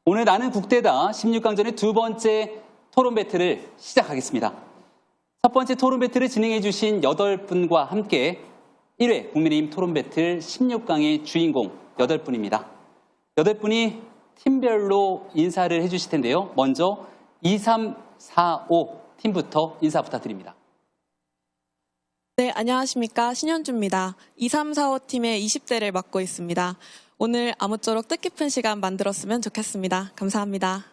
오늘 나는 국대다 16강전의 두 번째 토론 배틀을 시작하겠습니다. 첫 번째 토론 배틀을 진행해 주신 8분과 함께 1회 국민의힘 토론 배틀 16강의 주인공 8분입니다. 8분이 팀별로 인사를 해 주실 텐데요. 먼저 2345 팀부터 인사 부탁드립니다. 네, 안녕하십니까. 신현주입니다. 2345팀의 20대를 맡고 있습니다. 오늘 아무쪼록 뜻깊은 시간 만들었으면 좋겠습니다. 감사합니다.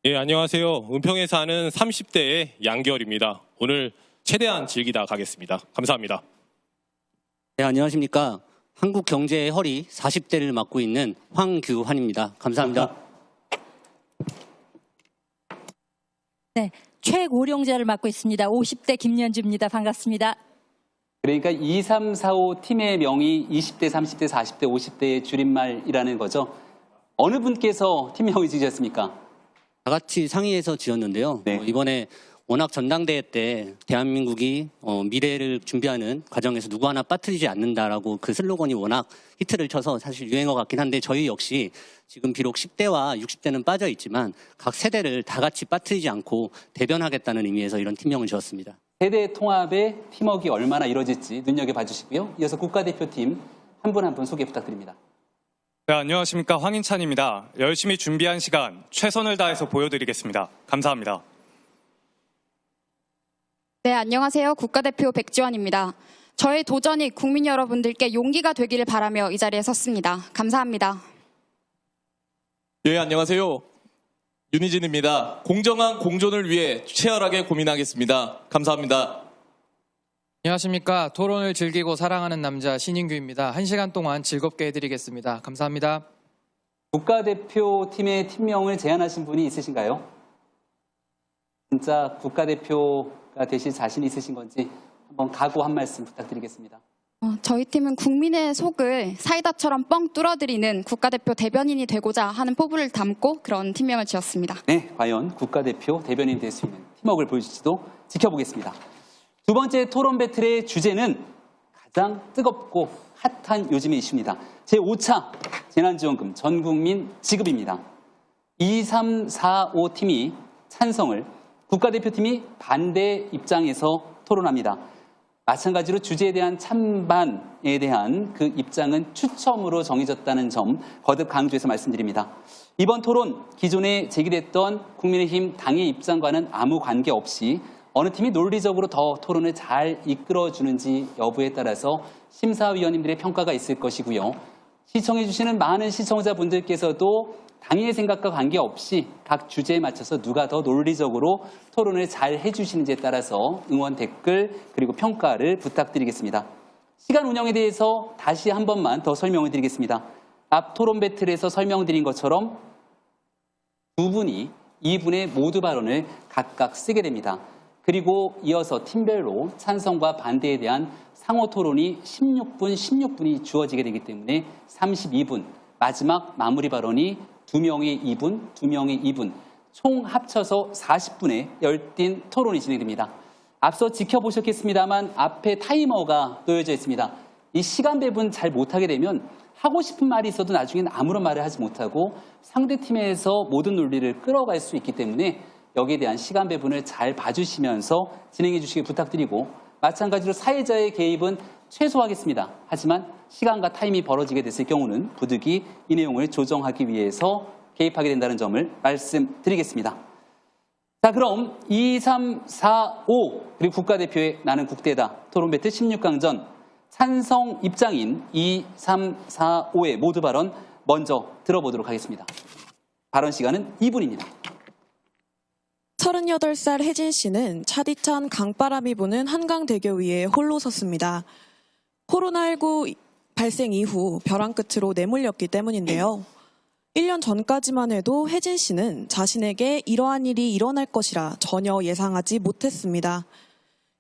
예, 안녕하세요. 은평에 사는 30대의 양기열입니다. 오늘 최대한 즐기다 가겠습니다. 감사합니다. 네, 안녕하십니까. 한국경제의 허리 40대를 맡고 있는 황규환입니다. 감사합니다. 네, 최고령자를 맡고 있습니다. 50대 김연주입니다. 반갑습니다. 그러니까 2345 팀의 명이 20대, 30대, 40대, 50대의 줄임말이라는 거죠. 어느 분께서 팀명을 지으셨습니까? 다 같이 상의해서 지었는데요. 네. 이번에 워낙 전당대회 때 대한민국이 미래를 준비하는 과정에서 누구 하나 빠뜨리지 않는다라고 그 슬로건이 워낙 히트를 쳐서 사실 유행어 같긴 한데 저희 역시 지금 비록 10대와 60대는 빠져 있지만 각 세대를 다 같이 빠뜨리지 않고 대변하겠다는 의미에서 이런 팀명을 지었습니다. 세대 통합의 팀워크가 얼마나 이루어질지 눈여겨봐 주시고요. 이어서 국가대표팀 한 분 한 분 소개 부탁드립니다. 네, 안녕하십니까. 황인찬입니다. 열심히 준비한 시간 최선을 다해서 보여드리겠습니다. 감사합니다. 네, 안녕하세요. 국가대표 백지원입니다. 저의 도전이 국민 여러분들께 용기가 되기를 바라며 이 자리에 섰습니다. 감사합니다. 예, 안녕하세요. 윤희진입니다. 공정한 공존을 위해 치열하게 고민하겠습니다. 감사합니다. 안녕하십니까. 토론을 즐기고 사랑하는 남자 신인규입니다. 1시간 동안 즐겁게 해드리겠습니다. 감사합니다. 국가대표팀의 팀명을 제안하신 분이 있으신가요? 진짜 국가대표가 되실 자신이 있으신 건지 한번 각오 한 말씀 부탁드리겠습니다. 저희 팀은 국민의 속을 사이다처럼 뻥 뚫어드리는 국가대표 대변인이 되고자 하는 포부를 담고 그런 팀명을 지었습니다. 네, 과연 국가대표 대변인이 될 수 있는 팀워크를 보여줄지도 지켜보겠습니다. 두 번째 토론 배틀의 주제는 가장 뜨겁고 핫한 요즘의 이슈입니다. 제5차 재난지원금 전국민 지급입니다. 2345 팀이 찬성을, 국가대표팀이 반대 입장에서 토론합니다. 마찬가지로 주제에 대한 찬반에 대한 그 입장은 추첨으로 정해졌다는 점 거듭 강조해서 말씀드립니다. 이번 토론 기존에 제기됐던 국민의힘 당의 입장과는 아무 관계없이 어느 팀이 논리적으로 더 토론을 잘 이끌어주는지 여부에 따라서 심사위원님들의 평가가 있을 것이고요. 시청해 주시는 많은 시청자분들께서도 당의 생각과 관계없이 각 주제에 맞춰서 누가 더 논리적으로 토론을 잘 해주시는지에 따라서 응원 댓글 그리고 평가를 부탁드리겠습니다. 시간 운영에 대해서 다시 한 번만 더 설명을 드리겠습니다. 앞 토론 배틀에서 설명드린 것처럼 두 분이 2분의 모두 발언을 각각 쓰게 됩니다. 그리고 이어서 팀별로 찬성과 반대에 대한 상호 토론이 16분이 주어지게 되기 때문에 32분, 마지막 마무리 발언이 2명이 2분, 2명이 2분, 총 합쳐서 40분의 열띤 토론이 진행됩니다. 앞서 지켜보셨겠습니다만 앞에 타이머가 놓여져 있습니다. 이 시간 배분 잘 못하게 되면 하고 싶은 말이 있어도 나중에는 아무런 말을 하지 못하고 상대팀에서 모든 논리를 끌어갈 수 있기 때문에 여기에 대한 시간 배분을 잘 봐주시면서 진행해 주시기 부탁드리고 마찬가지로 사회자의 개입은 최소화하겠습니다. 하지만 시간과 타임이 벌어지게 됐을 경우는 부득이 이 내용을 조정하기 위해서 개입하게 된다는 점을 말씀드리겠습니다. 자, 그럼 2345 그리고 국가대표의 나는 국대다 토론 배틀 16강전 찬성 입장인 2345의 모두 발언 먼저 들어보도록 하겠습니다. 발언 시간은 2분입니다. 38살 혜진 씨는 차디찬 강바람이 부는 한강대교 위에 홀로 섰습니다. 코로나19 발생 이후 벼랑 끝으로 내몰렸기 때문인데요. 1년 전까지만 해도 혜진 씨는 자신에게 이러한 일이 일어날 것이라 전혀 예상하지 못했습니다.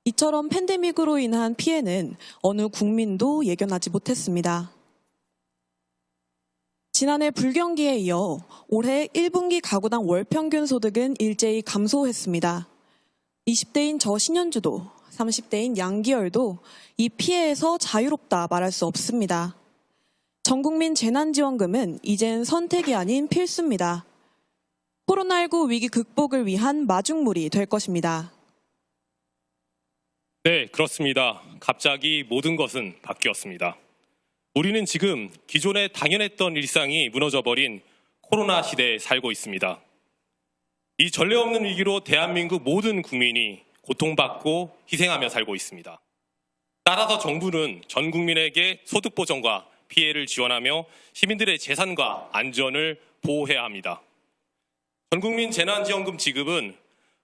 이처럼 팬데믹으로 인한 피해는 어느 국민도 예견하지 못했습니다. 지난해 불경기에 이어 올해 1분기 가구당 월 평균 소득은 일제히 감소했습니다. 20대인 저 신현주도 30대인 양기열도 이 피해에서 자유롭다 말할 수 없습니다. 전국민 재난지원금은 이젠 선택이 아닌 필수입니다. 코로나19 위기 극복을 위한 마중물이 될 것입니다. 네, 그렇습니다. 갑자기 모든 것은 바뀌었습니다. 우리는 지금 기존에 당연했던 일상이 무너져버린 코로나 시대에 살고 있습니다. 이 전례 없는 위기로 대한민국 모든 국민이 고통받고 희생하며 살고 있습니다. 따라서 정부는 전 국민에게 소득 보전과 피해를 지원하며 시민들의 재산과 안전을 보호해야 합니다. 전국민 재난지원금 지급은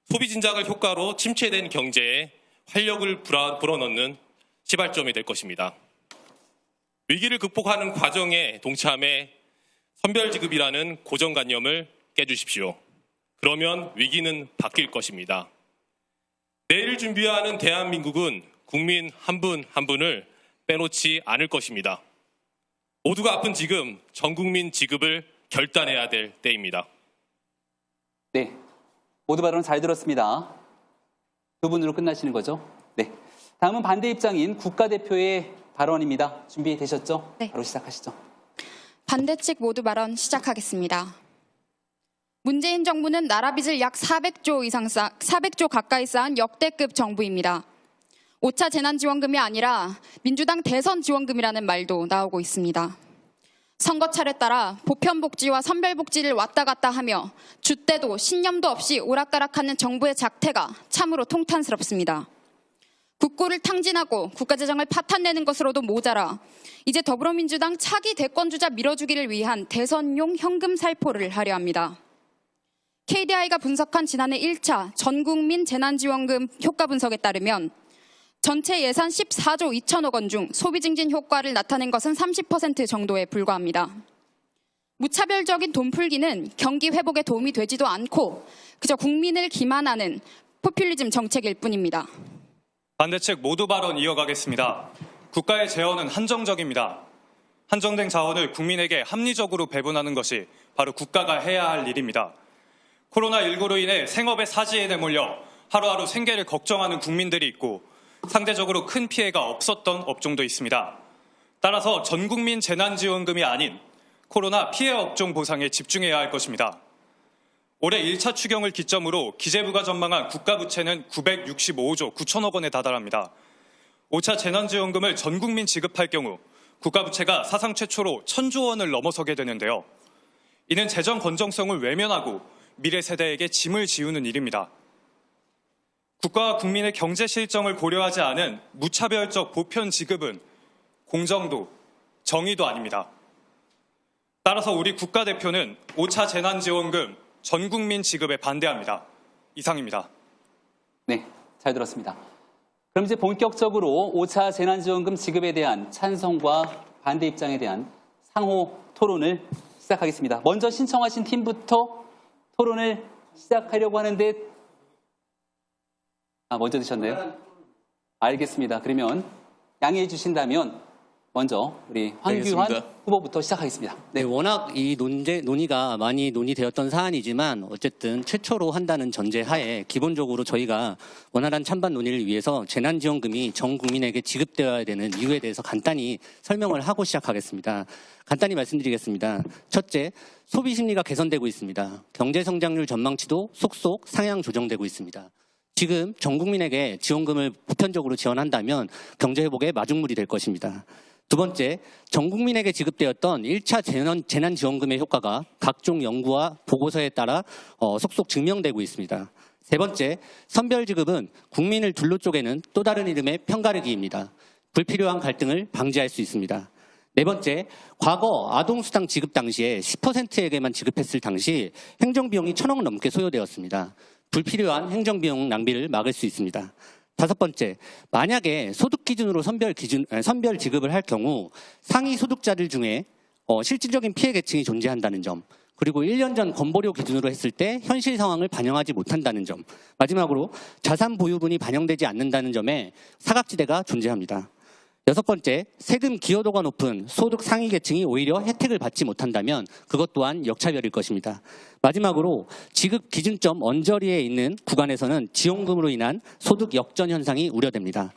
소비 진작을 효과로 침체된 경제에 활력을 불어넣는 시발점이 될 것입니다. 위기를 극복하는 과정에 동참해 선별지급이라는 고정관념을 깨주십시오. 그러면 위기는 바뀔 것입니다. 내일 준비하는 대한민국은 국민 한 분 한 분을 빼놓지 않을 것입니다. 모두가 아픈 지금 전국민 지급을 결단해야 될 때입니다. 네, 모두 발언 잘 들었습니다. 두 분으로 끝나시는 거죠? 네. 다음은 반대 입장인 국가대표의 발언입니다. 준비되셨죠? 네. 바로 시작하시죠. 반대 측 모두 발언 시작하겠습니다. 문재인 정부는 나라 빚을 약 400조 가까이 쌓은 역대급 정부입니다. 5차 재난지원금이 아니라 민주당 대선 지원금이라는 말도 나오고 있습니다. 선거철에 따라 보편복지와 선별복지를 왔다 갔다 하며 줏대도 신념도 없이 오락가락하는 정부의 작태가 참으로 통탄스럽습니다. 국고를 탕진하고 국가재정을 파탄내는 것으로도 모자라 이제 더불어민주당 차기 대권주자 밀어주기를 위한 대선용 현금 살포를 하려 합니다. KDI가 분석한 지난해 1차 전국민 재난지원금 효과 분석에 따르면 전체 예산 14조 2천억 원 중 소비 증진 효과를 나타낸 것은 30% 정도에 불과합니다. 무차별적인 돈 풀기는 경기 회복에 도움이 되지도 않고 그저 국민을 기만하는 포퓰리즘 정책일 뿐입니다. 반대 측 모두 발언 이어가겠습니다. 국가의 재원은 한정적입니다. 한정된 자원을 국민에게 합리적으로 배분하는 것이 바로 국가가 해야 할 일입니다. 코로나19로 인해 생업의 사지에 내몰려 하루하루 생계를 걱정하는 국민들이 있고 상대적으로 큰 피해가 없었던 업종도 있습니다. 따라서 전국민 재난지원금이 아닌 코로나 피해 업종 보상에 집중해야 할 것입니다. 올해 1차 추경을 기점으로 기재부가 전망한 국가부채는 965조 9천억 원에 다달합니다. 5차 재난지원금을 전국민 지급할 경우 국가부채가 사상 최초로 1,000조 원을 넘어서게 되는데요. 이는 재정 건전성을 외면하고 미래 세대에게 짐을 지우는 일입니다. 국가와 국민의 경제 실정을 고려하지 않은 무차별적 보편 지급은 공정도, 정의도 아닙니다. 따라서 우리 국가대표는 5차 재난지원금 전국민 지급에 반대합니다. 이상입니다. 네, 잘 들었습니다. 그럼 이제 본격적으로 5차 재난지원금 지급에 대한 찬성과 반대 입장에 대한 상호 토론을 시작하겠습니다. 먼저 신청하신 팀부터 토론을 시작하려고 하는데 먼저 드셨나요? 알겠습니다. 그러면 양해해 주신다면 먼저 우리 황규환 알겠습니다. 후보부터 시작하겠습니다. 네, 워낙 이 논의가 많이 논의되었던 사안이지만 어쨌든 최초로 한다는 전제하에 기본적으로 저희가 원활한 찬반 논의를 위해서 재난지원금이 전 국민에게 지급되어야 되는 이유에 대해서 간단히 설명을 하고 시작하겠습니다. 간단히 말씀드리겠습니다. 첫째, 소비 심리가 개선되고 있습니다. 경제 성장률 전망치도 속속 상향 조정되고 있습니다. 지금 전 국민에게 지원금을 보편적으로 지원한다면 경제 회복의 마중물이 될 것입니다. 두 번째, 전 국민에게 지급되었던 1차 재난지원금의 효과가 각종 연구와 보고서에 따라 속속 증명되고 있습니다. 세 번째, 선별지급은 국민을 둘로 쪼개는 또 다른 이름의 편가르기입니다. 불필요한 갈등을 방지할 수 있습니다. 네 번째, 과거 아동수당 지급 당시에 10%에게만 지급했을 당시 행정비용이 1,000억 넘게 소요되었습니다. 불필요한 행정비용 낭비를 막을 수 있습니다. 다섯 번째, 만약에 소득 기준으로 선별 지급을 할 경우 상위 소득자들 중에 실질적인 피해 계층이 존재한다는 점, 그리고 1년 전 건보료 기준으로 했을 때 현실 상황을 반영하지 못한다는 점, 마지막으로 자산 보유분이 반영되지 않는다는 점에 사각지대가 존재합니다. 여섯 번째, 세금 기여도가 높은 소득 상위 계층이 오히려 혜택을 받지 못한다면 그것 또한 역차별일 것입니다. 마지막으로 지급 기준점 언저리에 있는 구간에서는 지원금으로 인한 소득 역전 현상이 우려됩니다.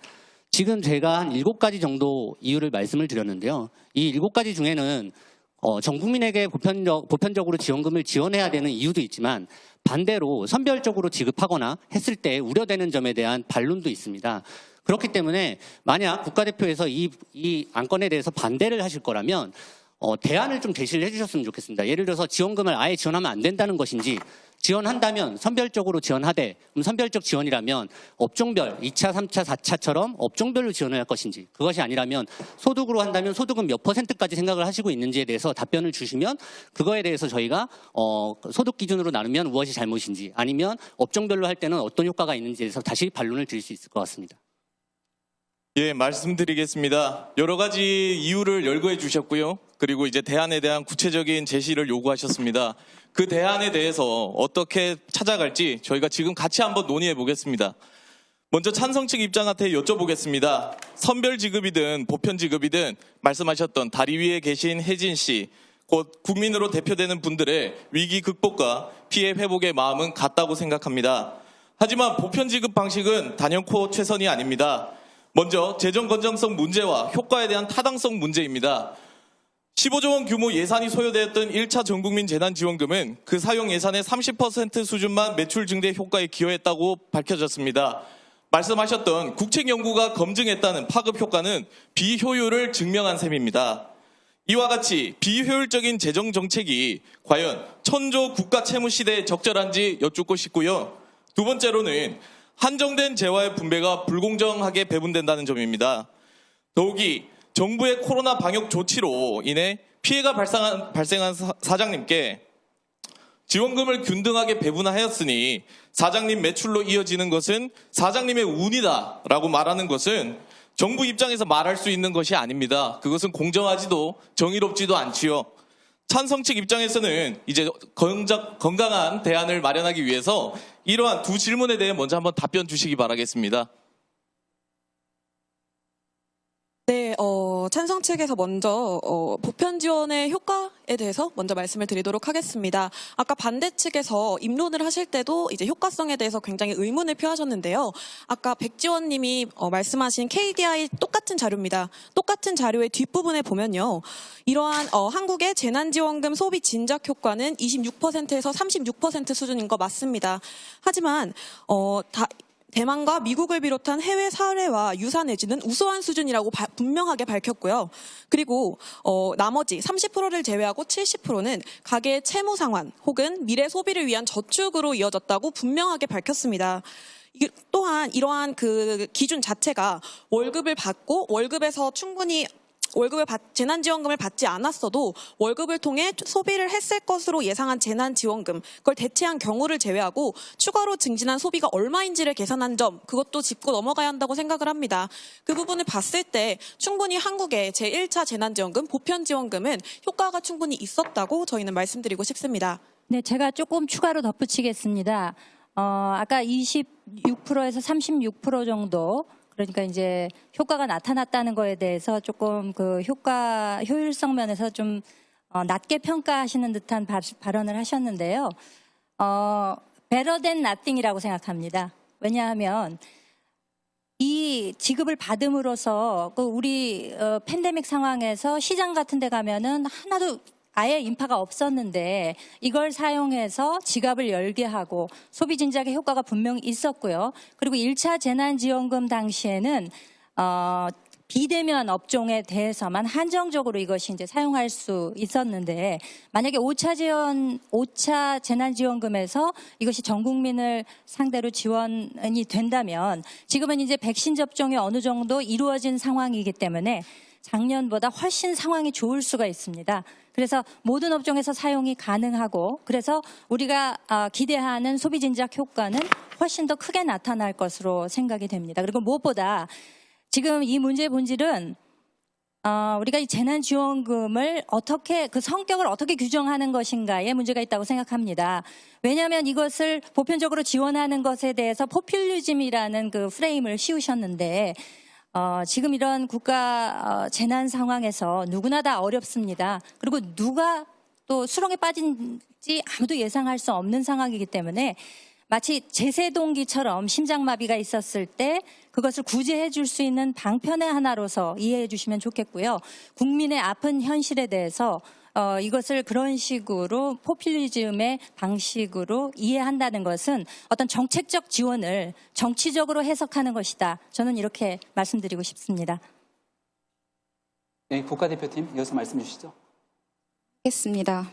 지금 제가 한 7가지 정도 이유를 말씀을 드렸는데요. 이 7가지 중에는 전 국민에게 보편적으로 지원금을 지원해야 되는 이유도 있지만 반대로 선별적으로 지급하거나 했을 때 우려되는 점에 대한 반론도 있습니다. 그렇기 때문에 만약 국가대표에서 이 안건에 대해서 반대를 하실 거라면 대안을 좀 제시를 해주셨으면 좋겠습니다. 예를 들어서 지원금을 아예 지원하면 안 된다는 것인지, 지원한다면 선별적으로 지원하되, 선별적 지원이라면 업종별 2차, 3차, 4차처럼 업종별로 지원을 할 것인지, 그것이 아니라면 소득으로 한다면 소득은 몇 %까지 생각을 하시고 있는지에 대해서 답변을 주시면 그거에 대해서 저희가 소득 기준으로 나누면 무엇이 잘못인지, 아니면 업종별로 할 때는 어떤 효과가 있는지에 대해서 다시 반론을 드릴 수 있을 것 같습니다. 예, 말씀드리겠습니다. 여러 가지 이유를 열거해 주셨고요. 그리고 이제 대안에 대한 구체적인 제시를 요구하셨습니다. 그 대안에 대해서 어떻게 찾아갈지 저희가 지금 같이 한번 논의해 보겠습니다. 먼저 찬성 측 입장한테 여쭤보겠습니다. 선별 지급이든 보편 지급이든 말씀하셨던 다리 위에 계신 혜진 씨, 곧 국민으로 대표되는 분들의 위기 극복과 피해 회복의 마음은 같다고 생각합니다. 하지만 보편 지급 방식은 단연코 최선이 아닙니다. 먼저 재정 건전성 문제와 효과에 대한 타당성 문제입니다. 15조 원 규모 예산이 소요되었던 1차 전국민 재난지원금은 그 사용 예산의 30% 수준만 매출 증대 효과에 기여했다고 밝혀졌습니다. 말씀하셨던 국책연구가 검증했다는 파급 효과는 비효율을 증명한 셈입니다. 이와 같이 비효율적인 재정 정책이 과연 천조 국가 채무 시대에 적절한지 여쭙고 싶고요. 두 번째로는 한정된 재화의 분배가 불공정하게 배분된다는 점입니다. 더욱이 정부의 코로나 방역 조치로 인해 피해가 발생한 사장님께 지원금을 균등하게 배분하였으니 사장님 매출로 이어지는 것은 사장님의 운이다라고 말하는 것은 정부 입장에서 말할 수 있는 것이 아닙니다. 그것은 공정하지도 정의롭지도 않지요. 찬성 측 입장에서는 이제 건강한 대안을 마련하기 위해서 이러한 두 질문에 대해 먼저 한번 답변 주시기 바라겠습니다. 네, 찬성 측에서 먼저 보편 지원의 효과에 대해서 먼저 말씀을 드리도록 하겠습니다. 아까 반대 측에서 입론을 하실 때도 이제 효과성에 대해서 굉장히 의문을 표하셨는데요. 아까 백지원님이 말씀하신 KDI 똑같은 자료입니다. 똑같은 자료의 뒷부분에 보면요, 이러한 한국의 재난지원금 소비 진작 효과는 26%에서 36% 수준인 거 맞습니다. 하지만 대만과 미국을 비롯한 해외 사례와 유사 내지는 우수한 수준이라고 분명하게 밝혔고요. 그리고 나머지 30%를 제외하고 70%는 가계의 채무 상환 혹은 미래 소비를 위한 저축으로 이어졌다고 분명하게 밝혔습니다. 또한 이러한 그 기준 자체가 월급을 받고 월급에서 충분히 재난지원금을 받지 않았어도 월급을 통해 소비를 했을 것으로 예상한 재난지원금, 그걸 대체한 경우를 제외하고 추가로 증진한 소비가 얼마인지를 계산한 점, 그것도 짚고 넘어가야 한다고 생각을 합니다. 그 부분을 봤을 때 충분히 한국의 제1차 재난지원금, 보편지원금은 효과가 충분히 있었다고 저희는 말씀드리고 싶습니다. 네, 제가 조금 추가로 덧붙이겠습니다. 아까 26%에서 36% 정도, 그러니까 이제 효과가 나타났다는 거에 대해서 조금 그 효율성 면에서 좀 낮게 평가하시는 듯한 발언을 하셨는데요. better than nothing이라고 생각합니다. 왜냐하면 이 지급을 받음으로써 그 우리 팬데믹 상황에서 시장 같은 데 가면은 하나도 아예 인파가 없었는데 이걸 사용해서 지갑을 열게 하고 소비 진작의 효과가 분명히 있었고요. 그리고 1차 재난지원금 당시에는 비대면 업종에 대해서만 한정적으로 이것이 이제 사용할 수 있었는데, 만약에 5차 재난지원금에서 이것이 전 국민을 상대로 지원이 된다면 지금은 이제 백신 접종이 어느 정도 이루어진 상황이기 때문에 작년보다 훨씬 상황이 좋을 수가 있습니다. 그래서 모든 업종에서 사용이 가능하고, 그래서 우리가 기대하는 소비 진작 효과는 훨씬 더 크게 나타날 것으로 생각이 됩니다. 그리고 무엇보다 지금 이 문제의 본질은 우리가 이 재난지원금을 어떻게, 그 성격을 어떻게 규정하는 것인가에 문제가 있다고 생각합니다. 왜냐하면 이것을 보편적으로 지원하는 것에 대해서 포퓰리즘이라는 그 프레임을 씌우셨는데, 지금 이런 국가 재난 상황에서 누구나 다 어렵습니다. 그리고 누가 또 수렁에 빠진지 아무도 예상할 수 없는 상황이기 때문에 마치 제세동기처럼 심장마비가 있었을 때 그것을 구제해 줄 수 있는 방편의 하나로서 이해해 주시면 좋겠고요. 국민의 아픈 현실에 대해서 이것을 그런 식으로 포퓰리즘의 방식으로 이해한다는 것은 어떤 정책적 지원을 정치적으로 해석하는 것이다. 저는 이렇게 말씀드리고 싶습니다. 네, 국가대표팀 이어서 말씀 주시죠. 알겠습니다.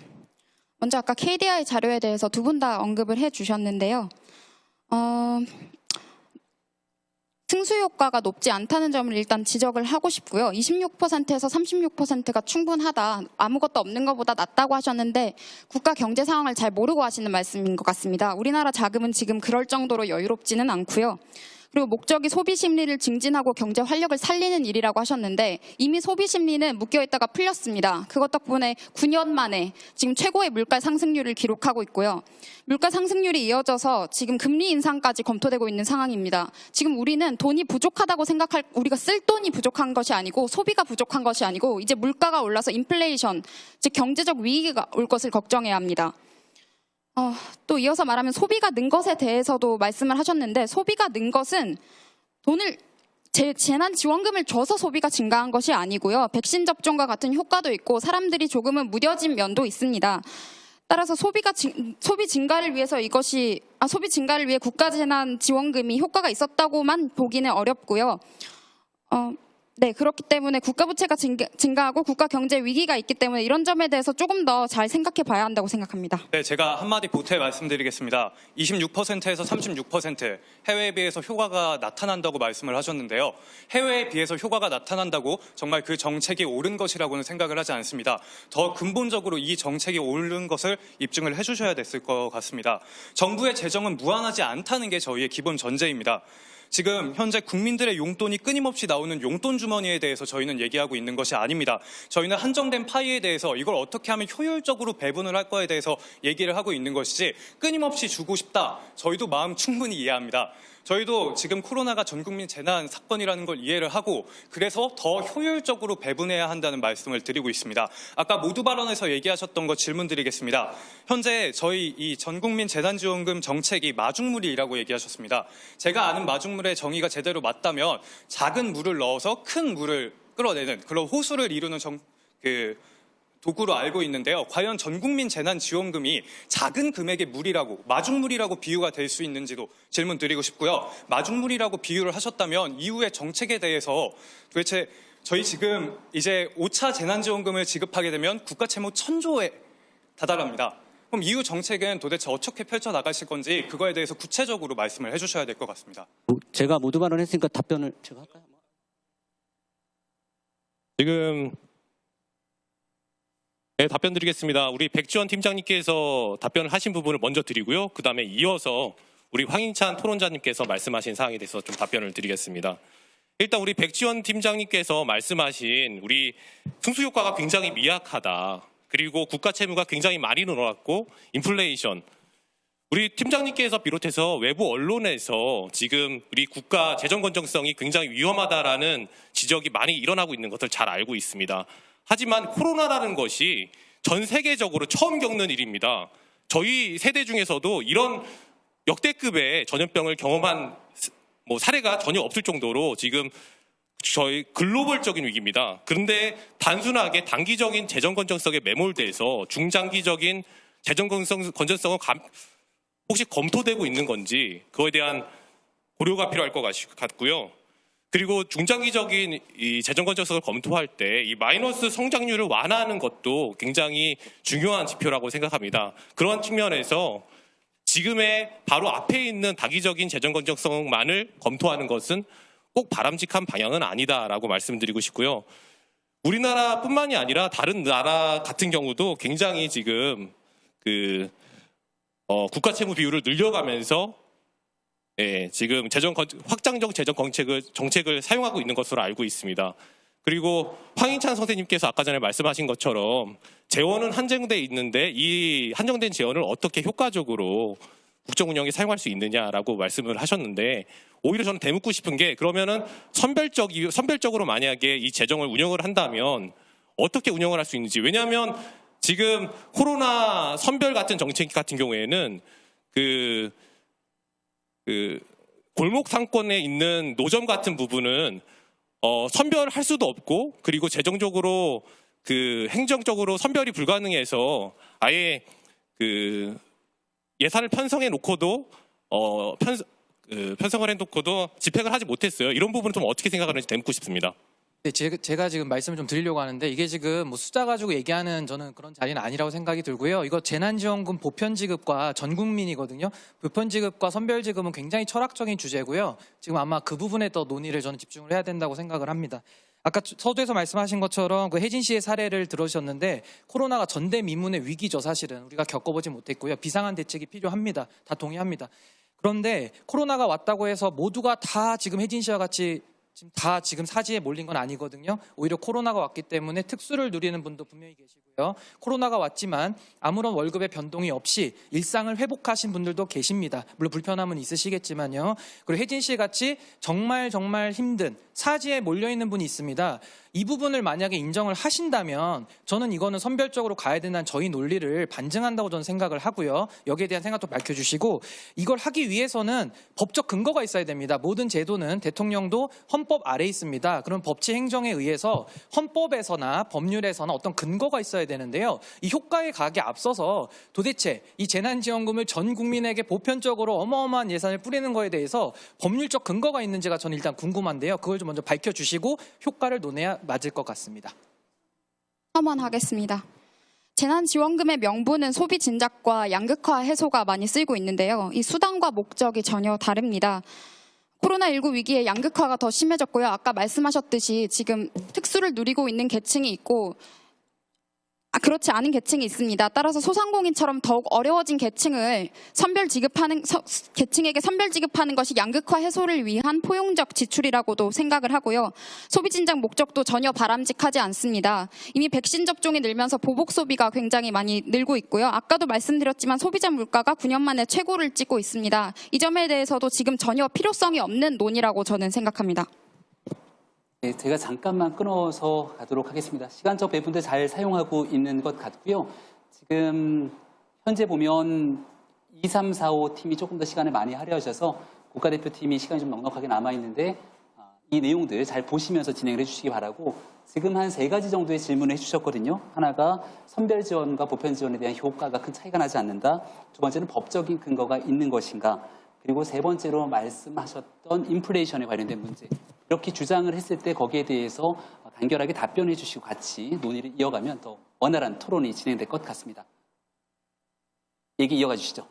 먼저 아까 KDI 자료에 대해서 두 분 다 언급을 해주셨는데요. 승수 효과가 높지 않다는 점을 일단 지적을 하고 싶고요. 26%에서 36%가 충분하다. 아무것도 없는 것보다 낫다고 하셨는데 국가 경제 상황을 잘 모르고 하시는 말씀인 것 같습니다. 우리나라 자금은 지금 그럴 정도로 여유롭지는 않고요. 그리고 목적이 소비 심리를 증진하고 경제 활력을 살리는 일이라고 하셨는데 이미 소비 심리는 묶여있다가 풀렸습니다. 그것 덕분에 9년 만에 지금 최고의 물가 상승률을 기록하고 있고요. 물가 상승률이 이어져서 지금 금리 인상까지 검토되고 있는 상황입니다. 지금 우리는 돈이 부족하다고 생각할, 우리가 쓸 돈이 부족한 것이 아니고 소비가 부족한 것이 아니고 이제 물가가 올라서 인플레이션, 즉 경제적 위기가 올 것을 걱정해야 합니다. 또 이어서 말하면 소비가 는 것에 대해서도 말씀을 하셨는데 소비가 는 것은 돈을 재난지원금을 줘서 소비가 증가한 것이 아니고요. 백신 접종과 같은 효과도 있고 사람들이 조금은 무뎌진 면도 있습니다. 따라서 소비 증가를 위해서 소비 증가를 위해 국가재난지원금이 효과가 있었다고만 보기는 어렵고요. 네, 그렇기 때문에 국가부채가 증가하고 국가 경제 위기가 있기 때문에 이런 점에 대해서 조금 더 잘 생각해 봐야 한다고 생각합니다. 네, 제가 한마디 보태 말씀드리겠습니다. 26%에서 36% 해외에 비해서 효과가 나타난다고 말씀을 하셨는데요. 해외에 비해서 효과가 나타난다고 정말 그 정책이 옳은 것이라고는 생각을 하지 않습니다. 더 근본적으로 이 정책이 옳은 것을 입증을 해주셔야 됐을 것 같습니다. 정부의 재정은 무한하지 않다는 게 저희의 기본 전제입니다. 지금 현재 국민들의 용돈이 끊임없이 나오는 용돈 주머니에 대해서 저희는 얘기하고 있는 것이 아닙니다. 저희는 한정된 파이에 대해서 이걸 어떻게 하면 효율적으로 배분을 할 거에 대해서 얘기를 하고 있는 것이지 끊임없이 주고 싶다. 저희도 마음 충분히 이해합니다. 저희도 지금 코로나가 전 국민 재난 사건이라는 걸 이해를 하고 그래서 더 효율적으로 배분해야 한다는 말씀을 드리고 있습니다. 아까 모두 발언에서 얘기하셨던 거 질문 드리겠습니다. 현재 저희 이 전 국민 재난지원금 정책이 마중물이라고 얘기하셨습니다. 제가 아는 마중물의 정의가 제대로 맞다면 작은 물을 넣어서 큰 물을 끌어내는 그런 호수를 이루는 도구로 알고 있는데요. 과연 전국민 재난지원금이 작은 금액의 물이라고 마중물이라고 비유가 될 수 있는지도 질문 드리고 싶고요. 마중물이라고 비유를 하셨다면 이후의 정책에 대해서 도대체 저희 지금 이제 5차 재난지원금을 지급하게 되면 국가채무 1,000조에 다다릅니다. 그럼 이후 정책은 도대체 어떻게 펼쳐나가실 건지 그거에 대해서 구체적으로 말씀을 해주셔야 될 것 같습니다. 제가 모두 발언했으니까 답변을 제가 할까요? 지금 네, 답변 드리겠습니다. 우리 백지원 팀장님께서 답변을 하신 부분을 먼저 드리고요. 그 다음에 이어서 우리 황인찬 토론자님께서 말씀하신 사항에 대해서 좀 답변을 드리겠습니다. 일단 우리 백지원 팀장님께서 말씀하신 우리 승수 효과가 굉장히 미약하다. 그리고 국가 채무가 굉장히 많이 늘어났고 인플레이션. 우리 팀장님께서 비롯해서 외부 언론에서 지금 우리 국가 재정 건전성이 굉장히 위험하다라는 지적이 많이 일어나고 있는 것을 잘 알고 있습니다. 하지만 코로나라는 것이 전 세계적으로 처음 겪는 일입니다. 저희 세대 중에서도 이런 역대급의 전염병을 경험한 사례가 전혀 없을 정도로 지금 저희 글로벌적인 위기입니다. 그런데 단순하게 단기적인 재정 건전성에 매몰돼서 중장기적인 재정 건전성은 혹시 검토되고 있는 건지 그거에 대한 고려가 필요할 것 같고요. 그리고 중장기적인 이 재정 건전성을 검토할 때 이 마이너스 성장률을 완화하는 것도 굉장히 중요한 지표라고 생각합니다. 그런 측면에서 지금의 바로 앞에 있는 단기적인 재정 건전성만을 검토하는 것은 꼭 바람직한 방향은 아니다라고 말씀드리고 싶고요. 우리나라뿐만이 아니라 다른 나라 같은 경우도 굉장히 지금 국가 채무 비율을 늘려가면서 지금 확장적 재정 정책을 사용하고 있는 것으로 알고 있습니다. 그리고 황인찬 선생님께서 아까 전에 말씀하신 것처럼 재원은 한정돼 있는데 이 한정된 재원을 어떻게 효과적으로 국정 운영에 사용할 수 있느냐라고 말씀을 하셨는데 오히려 저는 되묻고 싶은 게 그러면은 선별적으로 만약에 이 재정을 운영을 한다면 어떻게 운영을 할 수 있는지. 왜냐하면 지금 코로나 선별 같은 정책 같은 경우에는 그 골목 상권에 있는 노점 같은 부분은 선별할 수도 없고, 그리고 재정적으로 그 행정적으로 선별이 불가능해서 아예 그 예산을 편성해 놓고도 편성을 해놓고도 집행을 하지 못했어요. 이런 부분은 좀 어떻게 생각하는지 묻고 싶습니다. 네, 제가 지금 말씀을 좀 드리려고 하는데 이게 지금 뭐 숫자 가지고 얘기하는 저는 그런 자리는 아니라고 생각이 들고요. 이거 재난지원금 보편지급과 전 국민이거든요. 보편지급과 선별지급은 굉장히 철학적인 주제고요. 지금 아마 그 부분에 더 논의를 저는 집중을 해야 된다고 생각을 합니다. 아까 서두에서 말씀하신 것처럼 그 혜진 씨의 사례를 들으셨는데 코로나가 전대미문의 위기죠. 사실은 우리가 겪어보지 못했고요. 비상한 대책이 필요합니다. 다 동의합니다. 그런데 코로나가 왔다고 해서 모두가 다 지금 혜진 씨와 같이 지금 사지에 몰린 건 아니거든요. 오히려 코로나가 왔기 때문에 특수를 누리는 분도 분명히 계시고요. 코로나가 왔지만 아무런 월급의 변동이 없이 일상을 회복하신 분들도 계십니다. 물론 불편함은 있으시겠지만요. 그리고 혜진 씨 같이 정말 힘든 사지에 몰려있는 분이 있습니다. 이 부분을 만약에 인정을 하신다면 저는 이거는 선별적으로 가야 된다는 저희 논리를 반증한다고 저는 생각을 하고요. 여기에 대한 생각도 밝혀주시고, 이걸 하기 위해서는 법적 근거가 있어야 됩니다. 모든 제도는 대통령도 헌법 아래에 있습니다. 그런 법치 행정에 의해서 헌법에서나 법률에서나 어떤 근거가 있어야 되는데요. 이 효과에 가기 앞서서 도대체 이 재난지원금을 전 국민에게 보편적으로 어마어마한 예산을 뿌리는 거에 대해서 법률적 근거가 있는지가 저는 일단 궁금한데요. 그걸 좀 먼저 밝혀주시고 효과를 논해야 맞을 것 같습니다. 하겠습니다. 재난지원금의 명분은 소비 진작과 양극화 해소가 많이 쓰이고 있는데요. 이 수단과 목적이 전혀 다릅니다. 코로나19 위기에 양극화가 더 심해졌고요. 아까 말씀하셨듯이 지금 특수를 누리고 있는 계층이 있고 그렇지 않은 계층이 있습니다. 따라서 소상공인처럼 더욱 어려워진 계층에게 선별 지급하는 것이 양극화 해소를 위한 포용적 지출이라고도 생각을 하고요. 소비 진작 목적도 전혀 바람직하지 않습니다. 이미 백신 접종이 늘면서 보복 소비가 굉장히 많이 늘고 있고요. 아까도 말씀드렸지만 소비자 물가가 9년 만에 최고를 찍고 있습니다. 이 점에 대해서도 지금 전혀 필요성이 없는 논의라고 저는 생각합니다. 네, 제가 잠깐만 끊어서 가도록 하겠습니다. 시간적 배분도 잘 사용하고 있는 것 같고요. 지금 현재 보면 2, 3, 4, 5 팀이 조금 더 시간을 많이 할애하셔서 국가대표팀이 시간이 좀 넉넉하게 남아있는데 이 내용들 잘 보시면서 진행을 해주시기 바라고, 지금 한 3가지 정도의 질문을 해주셨거든요. 하나가 선별지원과 보편지원에 대한 효과가 큰 차이가 나지 않는다. 두 번째는 법적인 근거가 있는 것인가. 그리고 세 번째로 말씀하셨던 인플레이션에 관련된 문제. 이렇게 주장을 했을 때 거기에 대해서 간결하게 답변해 주시고 같이 논의를 이어가면 더 원활한 토론이 진행될 것 같습니다. 얘기 이어가 주시죠.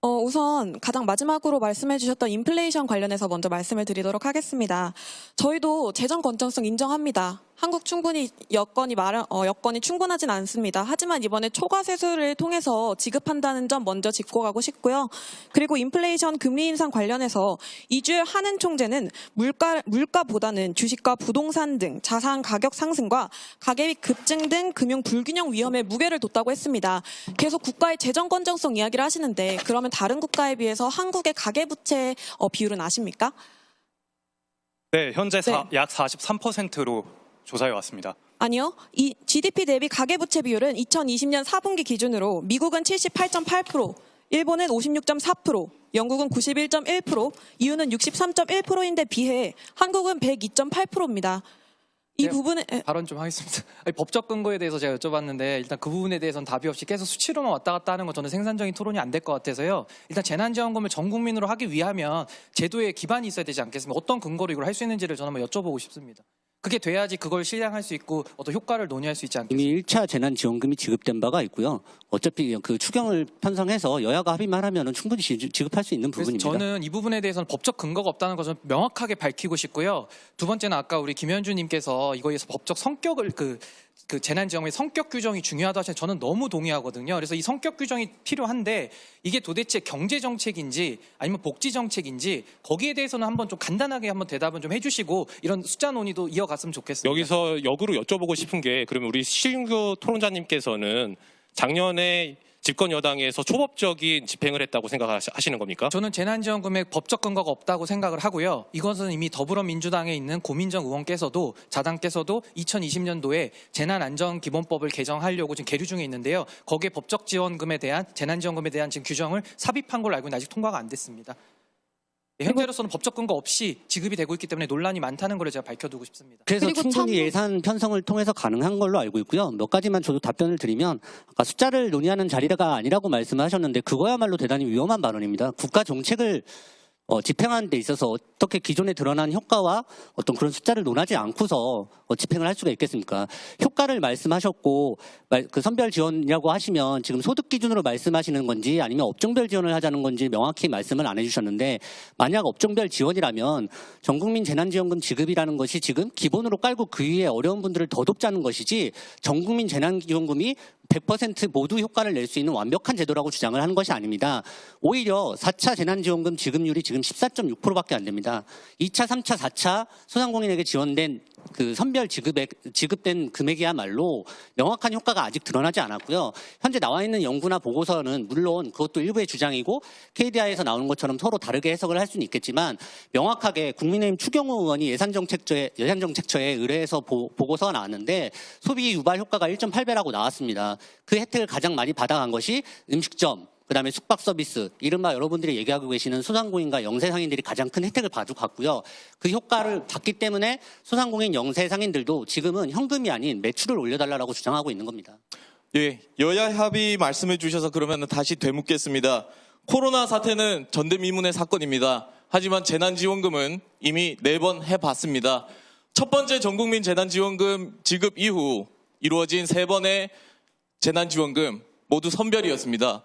우선 가장 마지막으로 말씀해 주셨던 인플레이션 관련해서 먼저 말씀을 드리도록 하겠습니다. 저희도 재정 건전성 인정합니다. 한국 충분히 여건이 충분하진 않습니다. 하지만 이번에 초과 세수를 통해서 지급한다는 점 먼저 짚고 가고 싶고요. 그리고 인플레이션 금리 인상 관련해서 이주열 한은 총재는 물가보다는 주식과 부동산 등 자산 가격 상승과 가계비 급증 등 금융 불균형 위험에 무게를 뒀다고 했습니다. 계속 국가의 재정 건전성 이야기를 하시는데 그러면 다른 국가에 비해서 한국의 가계부채 비율은 아십니까? 네, 현재 약 43%로 조사해 왔습니다. 아니요. 이 GDP 대비 가계부채 비율은 2020년 4분기 기준으로 미국은 78.8%, 일본은 56.4%, 영국은 91.1%, EU는 63.1%인데 비해 한국은 102.8%입니다. 이 부분에 발언 좀 하겠습니다. 법적 근거에 대해서 제가 여쭤봤는데 일단 그 부분에 대해서는 답이 없이 계속 수치로만 왔다 갔다 하는 건 저는 생산적인 토론이 안 될 것 같아서요. 일단 재난지원금을 전 국민으로 하기 위하면 제도에 기반이 있어야 되지 않겠습니까? 어떤 근거로 이걸 할 수 있는지를 저는 한번 여쭤보고 싶습니다. 그게 돼야지 그걸 실행할 수 있고 어떤 효과를 논의할 수 있지 않겠습니까? 이미 1차 재난지원금이 지급된 바가 있고요. 어차피 그 추경을 편성해서 여야가 합의만 하면 충분히 지급할 수 있는 부분입니다. 저는 이 부분에 대해서는 법적 근거가 없다는 것을 명확하게 밝히고 싶고요. 두 번째는 아까 우리 김현주님께서 이거에서 법적 성격을 그 재난지원금의 성격 규정이 중요하다고 하시는데 저는 너무 동의하거든요. 그래서 이 성격 규정이 필요한데 이게 도대체 경제정책인지 아니면 복지정책인지 거기에 대해서는 한번 좀 간단하게 한번 대답은 좀 해주시고 이런 숫자 논의도 이어갔으면 좋겠습니다. 여기서 역으로 여쭤보고 싶은 게, 그러면 우리 신윤규 토론자님께서는 작년에 집권 여당에서 초법적인 집행을 했다고 생각하시는 겁니까? 저는 재난지원금에 법적 근거가 없다고 생각을 하고요. 이것은 이미 더불어민주당에 있는 고민정 의원께서도 자당께서도 2020년도에 재난안전기본법을 개정하려고 지금 계류 중에 있는데요. 거기에 법적 지원금에 대한 재난지원금에 대한 지금 규정을 삽입한 걸로 알고 있는데 아직 통과가 안 됐습니다. 현재로서는 법적 근거 없이 지급이 되고 있기 때문에 논란이 많다는 걸 제가 밝혀두고 싶습니다. 그래서 그리고 충분히 참- 예산 편성을 통해서 가능한 걸로 알고 있고요. 몇 가지만 저도 답변을 드리면 아까 숫자를 논의하는 자리가 아니라고 말씀하셨는데 그거야말로 대단히 위험한 발언입니다. 국가 정책을 집행하는 데 있어서 어떻게 기존에 드러난 효과와 어떤 그런 숫자를 논하지 않고서 집행을 할 수가 있겠습니까? 효과를 말씀하셨고 그 선별 지원이라고 하시면 지금 소득 기준으로 말씀하시는 건지 아니면 업종별 지원을 하자는 건지 명확히 말씀을 안 해주셨는데 만약 업종별 지원이라면 전국민 재난지원금 지급이라는 것이 지금 기본으로 깔고 그 위에 어려운 분들을 더 돕자는 것이지 전국민 재난지원금이 100% 모두 효과를 낼 수 있는 완벽한 제도라고 주장을 하는 것이 아닙니다. 오히려 4차 재난지원금 지급률이 지금 14.6%밖에 안 됩니다. 2차, 3차, 4차 소상공인에게 지원된 그 선별 지급된 금액이야말로 명확한 효과가 아직 드러나지 않았고요. 현재 나와 있는 연구나 보고서는 물론 그것도 일부의 주장이고 KDI에서 나오는 것처럼 서로 다르게 해석을 할 수는 있겠지만 명확하게 국민의힘 추경호 의원이 예산정책처에 의뢰해서 보고서가 나왔는데 소비 유발 효과가 1.8배라고 나왔습니다. 그 혜택을 가장 많이 받아간 것이 음식점, 그다음에 숙박 서비스, 이른바 여러분들이 얘기하고 계시는 소상공인과 영세상인들이 가장 큰 혜택을 받았고요. 그 효과를 받기 때문에 소상공인 영세상인들도 지금은 현금이 아닌 매출을 올려달라고 주장하고 있는 겁니다. 예, 여야 합의 말씀해 주셔서 그러면 다시 되묻겠습니다. 코로나 사태는 전대미문의 사건입니다. 하지만 재난지원금은 이미 4번 해봤습니다. 첫 번째 전국민 재난지원금 지급 이후 이루어진 3번의 재난지원금 모두 선별이었습니다.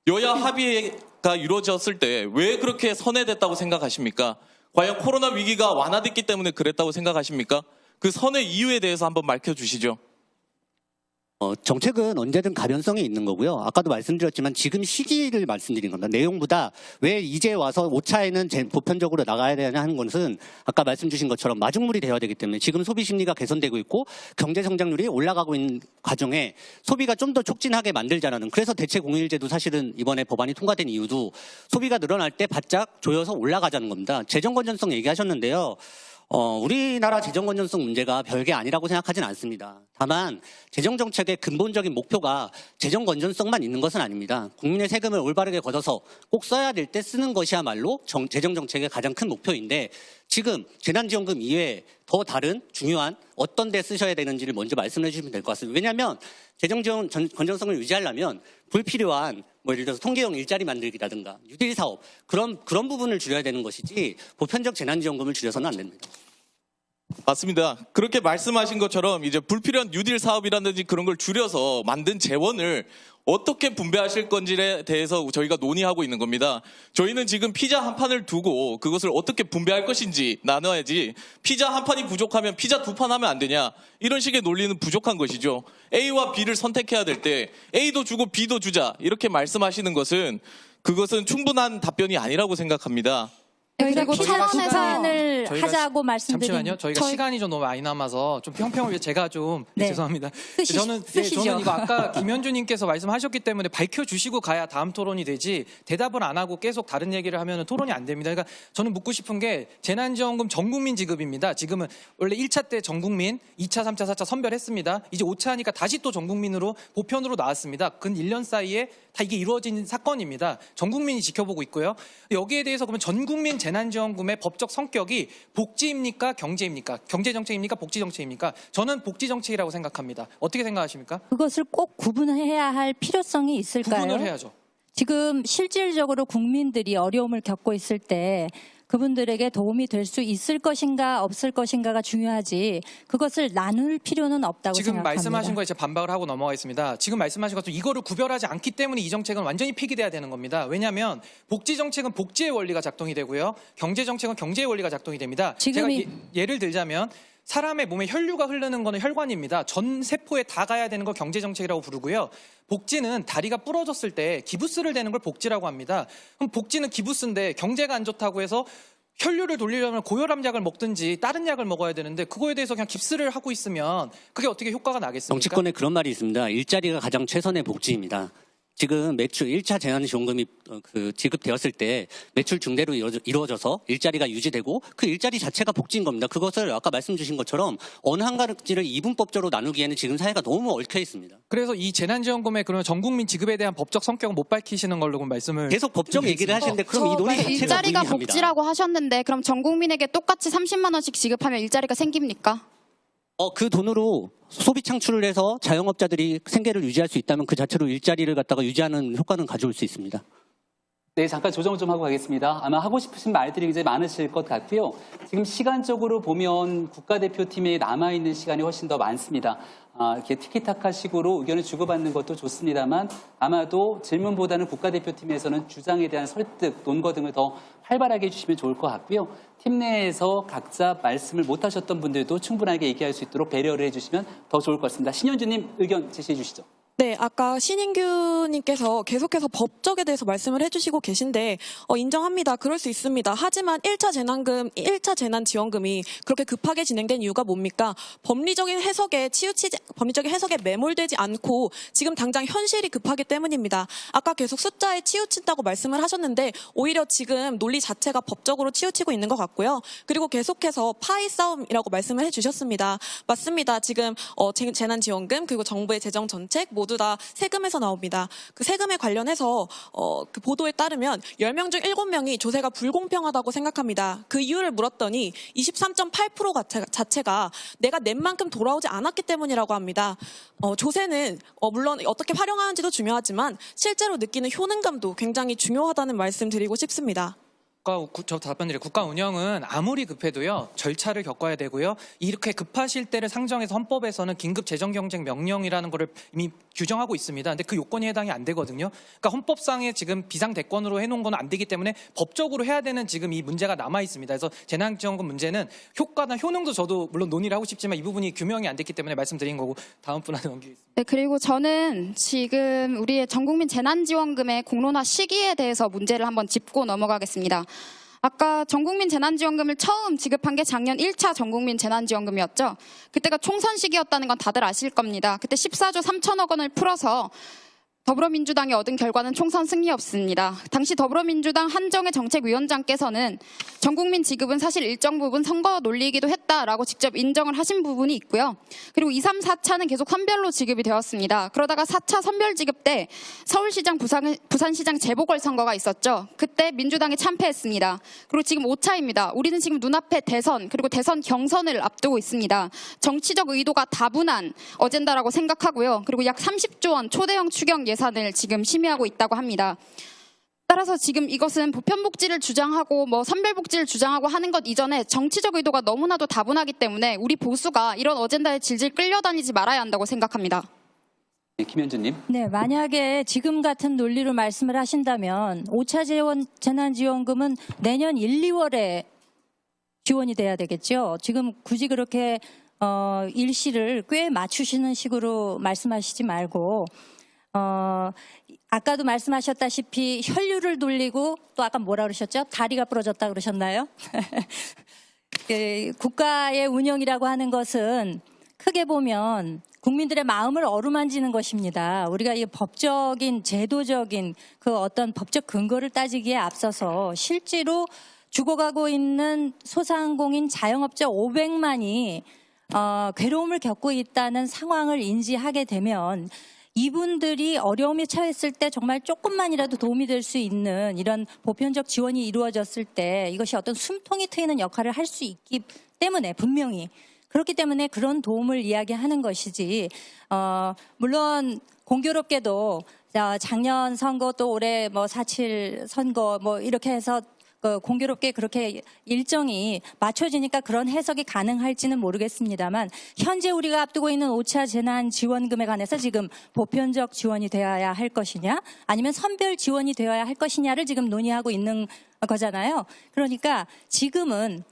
여야 합의가 이루어졌을 때 왜 그렇게 선회됐다고 생각하십니까? 과연 코로나 위기가 완화됐기 때문에 그랬다고 생각하십니까? 그 선회 이유에 대해서 한번 밝혀주시죠. 정책은 언제든 가변성이 있는 거고요. 아까도 말씀드렸지만 지금 시기를 말씀드린 겁니다. 내용보다 왜 이제 와서 5차에는 보편적으로 나가야 되냐 하는 것은 아까 말씀 주신 것처럼 마중물이 되어야 되기 때문에 지금 소비 심리가 개선되고 있고 경제 성장률이 올라가고 있는 과정에 소비가 좀 더 촉진하게 만들자라는, 그래서 대체 공휴일제도 사실은 이번에 법안이 통과된 이유도 소비가 늘어날 때 바짝 조여서 올라가자는 겁니다. 재정 건전성 얘기하셨는데요. 우리나라 재정 건전성 문제가 별게 아니라고 생각하진 않습니다. 다만 재정 정책의 근본적인 목표가 재정 건전성만 있는 것은 아닙니다. 국민의 세금을 올바르게 걷어서 꼭 써야 될 때 쓰는 것이야말로 재정 정책의 가장 큰 목표인데 지금 재난지원금 이외에 더 다른 중요한 어떤 데 쓰셔야 되는지를 먼저 말씀해 주시면 될 것 같습니다. 왜냐하면 재정 건전성을 유지하려면 불필요한 예를 들어서 통계형 일자리 만들기라든가 뉴딜 사업 그런 부분을 줄여야 되는 것이지 보편적 재난지원금을 줄여서는 안 됩니다. 맞습니다. 그렇게 말씀하신 것처럼 이제 불필요한 뉴딜 사업이라든지 그런 걸 줄여서 만든 재원을 어떻게 분배하실 건지에 대해서 저희가 논의하고 있는 겁니다. 저희는 지금 피자 한 판을 두고 그것을 어떻게 분배할 것인지 나눠야지 피자 한 판이 부족하면 피자 2판 하면 안 되냐 이런 식의 논리는 부족한 것이죠. A와 B를 선택해야 될 때 A도 주고 B도 주자 이렇게 말씀하시는 것은 그것은 충분한 답변이 아니라고 생각합니다. 저희가 그리고 피자 차원에서 판을 하자고 말씀드린. 잠시만요. 저희가 시간이 좀 너무 많이 남아서 좀 평평을 위해 제가 좀 네. 죄송합니다. 쓰시죠. 저는 이거 아까 김현주님께서 말씀하셨기 때문에 밝혀주시고 가야 다음 토론이 되지 대답을 안 하고 계속 다른 얘기를 하면 토론이 안 됩니다. 그러니까 저는 묻고 싶은 게 재난지원금 전국민 지급입니다. 지금은 원래 1차 때 전국민, 2차, 3차, 4차 선별했습니다. 이제 5차 하니까 다시 또 전국민으로 보편으로 나왔습니다. 근 1년 사이에 다 이게 이루어진 사건입니다. 전 국민이 지켜보고 있고요. 여기에 대해서 그러면 전 국민 재난지원금의 법적 성격이 복지입니까? 경제입니까? 경제정책입니까? 복지정책입니까? 저는 복지정책이라고 생각합니다. 어떻게 생각하십니까? 그것을 꼭 구분해야 할 필요성이 있을까요? 구분을 해야죠. 지금 실질적으로 국민들이 어려움을 겪고 있을 때 그분들에게 도움이 될 수 있을 것인가 없을 것인가가 중요하지 그것을 나눌 필요는 없다고 지금 생각합니다. 말씀하신 거에 제가 반박을 하고 넘어가겠습니다. 지금 말씀하신 것처럼 이거를 구별하지 않기 때문에 이 정책은 완전히 폐기돼야 되는 겁니다. 왜냐하면 복지정책은 복지의 원리가 작동이 되고요. 경제정책은 경제의 원리가 작동이 됩니다. 제가 예를 들자면 사람의 몸에 혈류가 흐르는 거는 혈관입니다. 전 세포에 다 가야 되는 걸 경제정책이라고 부르고요. 복지는 다리가 부러졌을 때 기부스를 대는 걸 복지라고 합니다. 그럼 복지는 기부스인데 경제가 안 좋다고 해서 혈류를 돌리려면 고혈압 약을 먹든지 다른 약을 먹어야 되는데 그거에 대해서 그냥 깁스를 하고 있으면 그게 어떻게 효과가 나겠습니까? 정치권에 그런 말이 있습니다. 일자리가 가장 최선의 복지입니다. 지금 매출 1차 재난지원금이 지급되었을 때 매출 증대로 이루어져서 일자리가 유지되고 그 일자리 자체가 복지인 겁니다. 그것을 아까 말씀 주신 것처럼 어느 한 가지를 이분법적으로 나누기에는 지금 사회가 너무 얽혀 있습니다. 그래서 이 재난지원금의 그러면 전 국민 지급에 대한 법적 성격은 못 밝히시는 걸로 그럼 말씀을 계속 법적 얘기를 하시는데 그럼 이 논의 자체가 일자리가 무의미합니다. 복지라고 하셨는데 그럼 전 국민에게 똑같이 30만 원씩 지급하면 일자리가 생깁니까? 그 돈으로 소비 창출을 해서 자영업자들이 생계를 유지할 수 있다면 그 자체로 일자리를 갖다가 유지하는 효과는 가져올 수 있습니다. 네, 잠깐 조정을 좀 하고 가겠습니다. 아마 하고 싶으신 말들이 굉장히 많으실 것 같고요. 지금 시간적으로 보면 국가대표팀에 남아있는 시간이 훨씬 더 많습니다. 이렇게 티키타카식으로 의견을 주고받는 것도 좋습니다만 아마도 질문보다는 국가대표팀에서는 주장에 대한 설득, 논거 등을 더 활발하게 해주시면 좋을 것 같고요. 팀 내에서 각자 말씀을 못하셨던 분들도 충분하게 얘기할 수 있도록 배려를 해주시면 더 좋을 것 같습니다. 신현주님 의견 제시해 주시죠. 네, 아까 신인규님께서 계속해서 법적에 대해서 말씀을 해주시고 계신데 인정합니다. 그럴 수 있습니다. 하지만 1차 재난지원금이 그렇게 급하게 진행된 이유가 뭡니까? 법리적인 해석에 매몰되지 않고 지금 당장 현실이 급하기 때문입니다. 아까 계속 숫자에 치우친다고 말씀을 하셨는데 오히려 지금 논리 자체가 법적으로 치우치고 있는 것 같고요. 그리고 계속해서 파이 싸움이라고 말씀을 해주셨습니다. 맞습니다. 지금 재난지원금 그리고 정부의 재정정책 모두 다 세금에서 나옵니다. 그 세금에 관련해서 그 보도에 따르면 10명 중 7명이 조세가 불공평하다고 생각합니다. 그 이유를 물었더니 23.8% 자체가 내가 낸 만큼 돌아오지 않았기 때문이라고 합니다. 조세는 물론 어떻게 활용하는지도 중요하지만 실제로 느끼는 효능감도 굉장히 중요하다는 말씀 드리고 싶습니다. 저 답변드려요. 국가 운영은 아무리 급해도요 절차를 겪어야 되고요. 이렇게 급하실 때를 상정해서 헌법에서는 긴급 재정 경쟁 명령이라는 거를 이미 규정하고 있습니다. 근데 그 요건이 해당이 안 되거든요. 그러니까 헌법상에 지금 비상 대권으로 해놓은 건 안 되기 때문에 법적으로 해야 되는 지금 이 문제가 남아 있습니다. 그래서 재난지원금 문제는 효과나 효능도 저도 물론 논의를 하고 싶지만 이 부분이 규명이 안 됐기 때문에 말씀드린 거고 다음 분한테 넘기겠습니다. 네, 그리고 저는 지금 우리의 전국민 재난지원금의 공론화 시기에 대해서 문제를 한번 짚고 넘어가겠습니다. 아까 전국민 재난지원금을 처음 지급한 게 작년 1차 전국민 재난지원금이었죠. 그때가 총선 시기였다는 건 다들 아실 겁니다. 그때 14조 3천억 원을 풀어서 더불어민주당이 얻은 결과는 총선 승리였습니다. 당시 더불어민주당 한정혜 정책위원장께서는 전국민 지급은 사실 일정 부분 선거 논리이기도 했다라고 직접 인정을 하신 부분이 있고요. 그리고 2, 3, 4차는 계속 선별로 지급이 되었습니다. 그러다가 4차 선별 지급 때 서울시장, 부산시장 재보궐선거가 있었죠. 그때 민주당이 참패했습니다. 그리고 지금 5차입니다. 우리는 지금 눈앞에 대선 그리고 대선 경선을 앞두고 있습니다. 정치적 의도가 다분한 어젠다라고 생각하고요. 그리고 약 30조 원 초대형 추경 예산을 지금 심의하고 있다고 합니다. 따라서 지금 이것은 보편복지를 주장하고 선별복지를 주장하고 하는 것 이전에 정치적 의도가 너무나도 다분하기 때문에 우리 보수가 이런 어젠다에 질질 끌려다니지 말아야 한다고 생각합니다. 네, 김현주님. 네, 만약에 지금 같은 논리로 말씀을 하신다면 5차 재난지원금은 내년 1, 2월에 지원이 돼야 되겠죠. 지금 굳이 그렇게 일시를 꽤 맞추시는 식으로 말씀하시지 말고 아까도 말씀하셨다시피 혈류를 돌리고 또 아까 뭐라 그러셨죠? 다리가 부러졌다 그러셨나요? 국가의 운영이라고 하는 것은 크게 보면 국민들의 마음을 어루만지는 것입니다. 우리가 이 법적인 제도적인 그 어떤 법적 근거를 따지기에 앞서서 실제로 죽어가고 있는 소상공인 자영업자 500만이 괴로움을 겪고 있다는 상황을 인지하게 되면 이분들이 어려움에 처했을 때 정말 조금만이라도 도움이 될 수 있는 이런 보편적 지원이 이루어졌을 때 이것이 어떤 숨통이 트이는 역할을 할 수 있기 때문에 분명히 그렇기 때문에 그런 도움을 이야기하는 것이지 물론 공교롭게도 작년 선거 또 올해 4.7 선거 이렇게 해서 공교롭게 그렇게 일정이 맞춰지니까 그런 해석이 가능할지는 모르겠습니다만 현재 우리가 앞두고 있는 5차 재난지원금에 관해서 지금 보편적 지원이 되어야 할 것이냐 아니면 선별 지원이 되어야 할 것이냐를 지금 논의하고 있는 거잖아요. 그러니까 지금은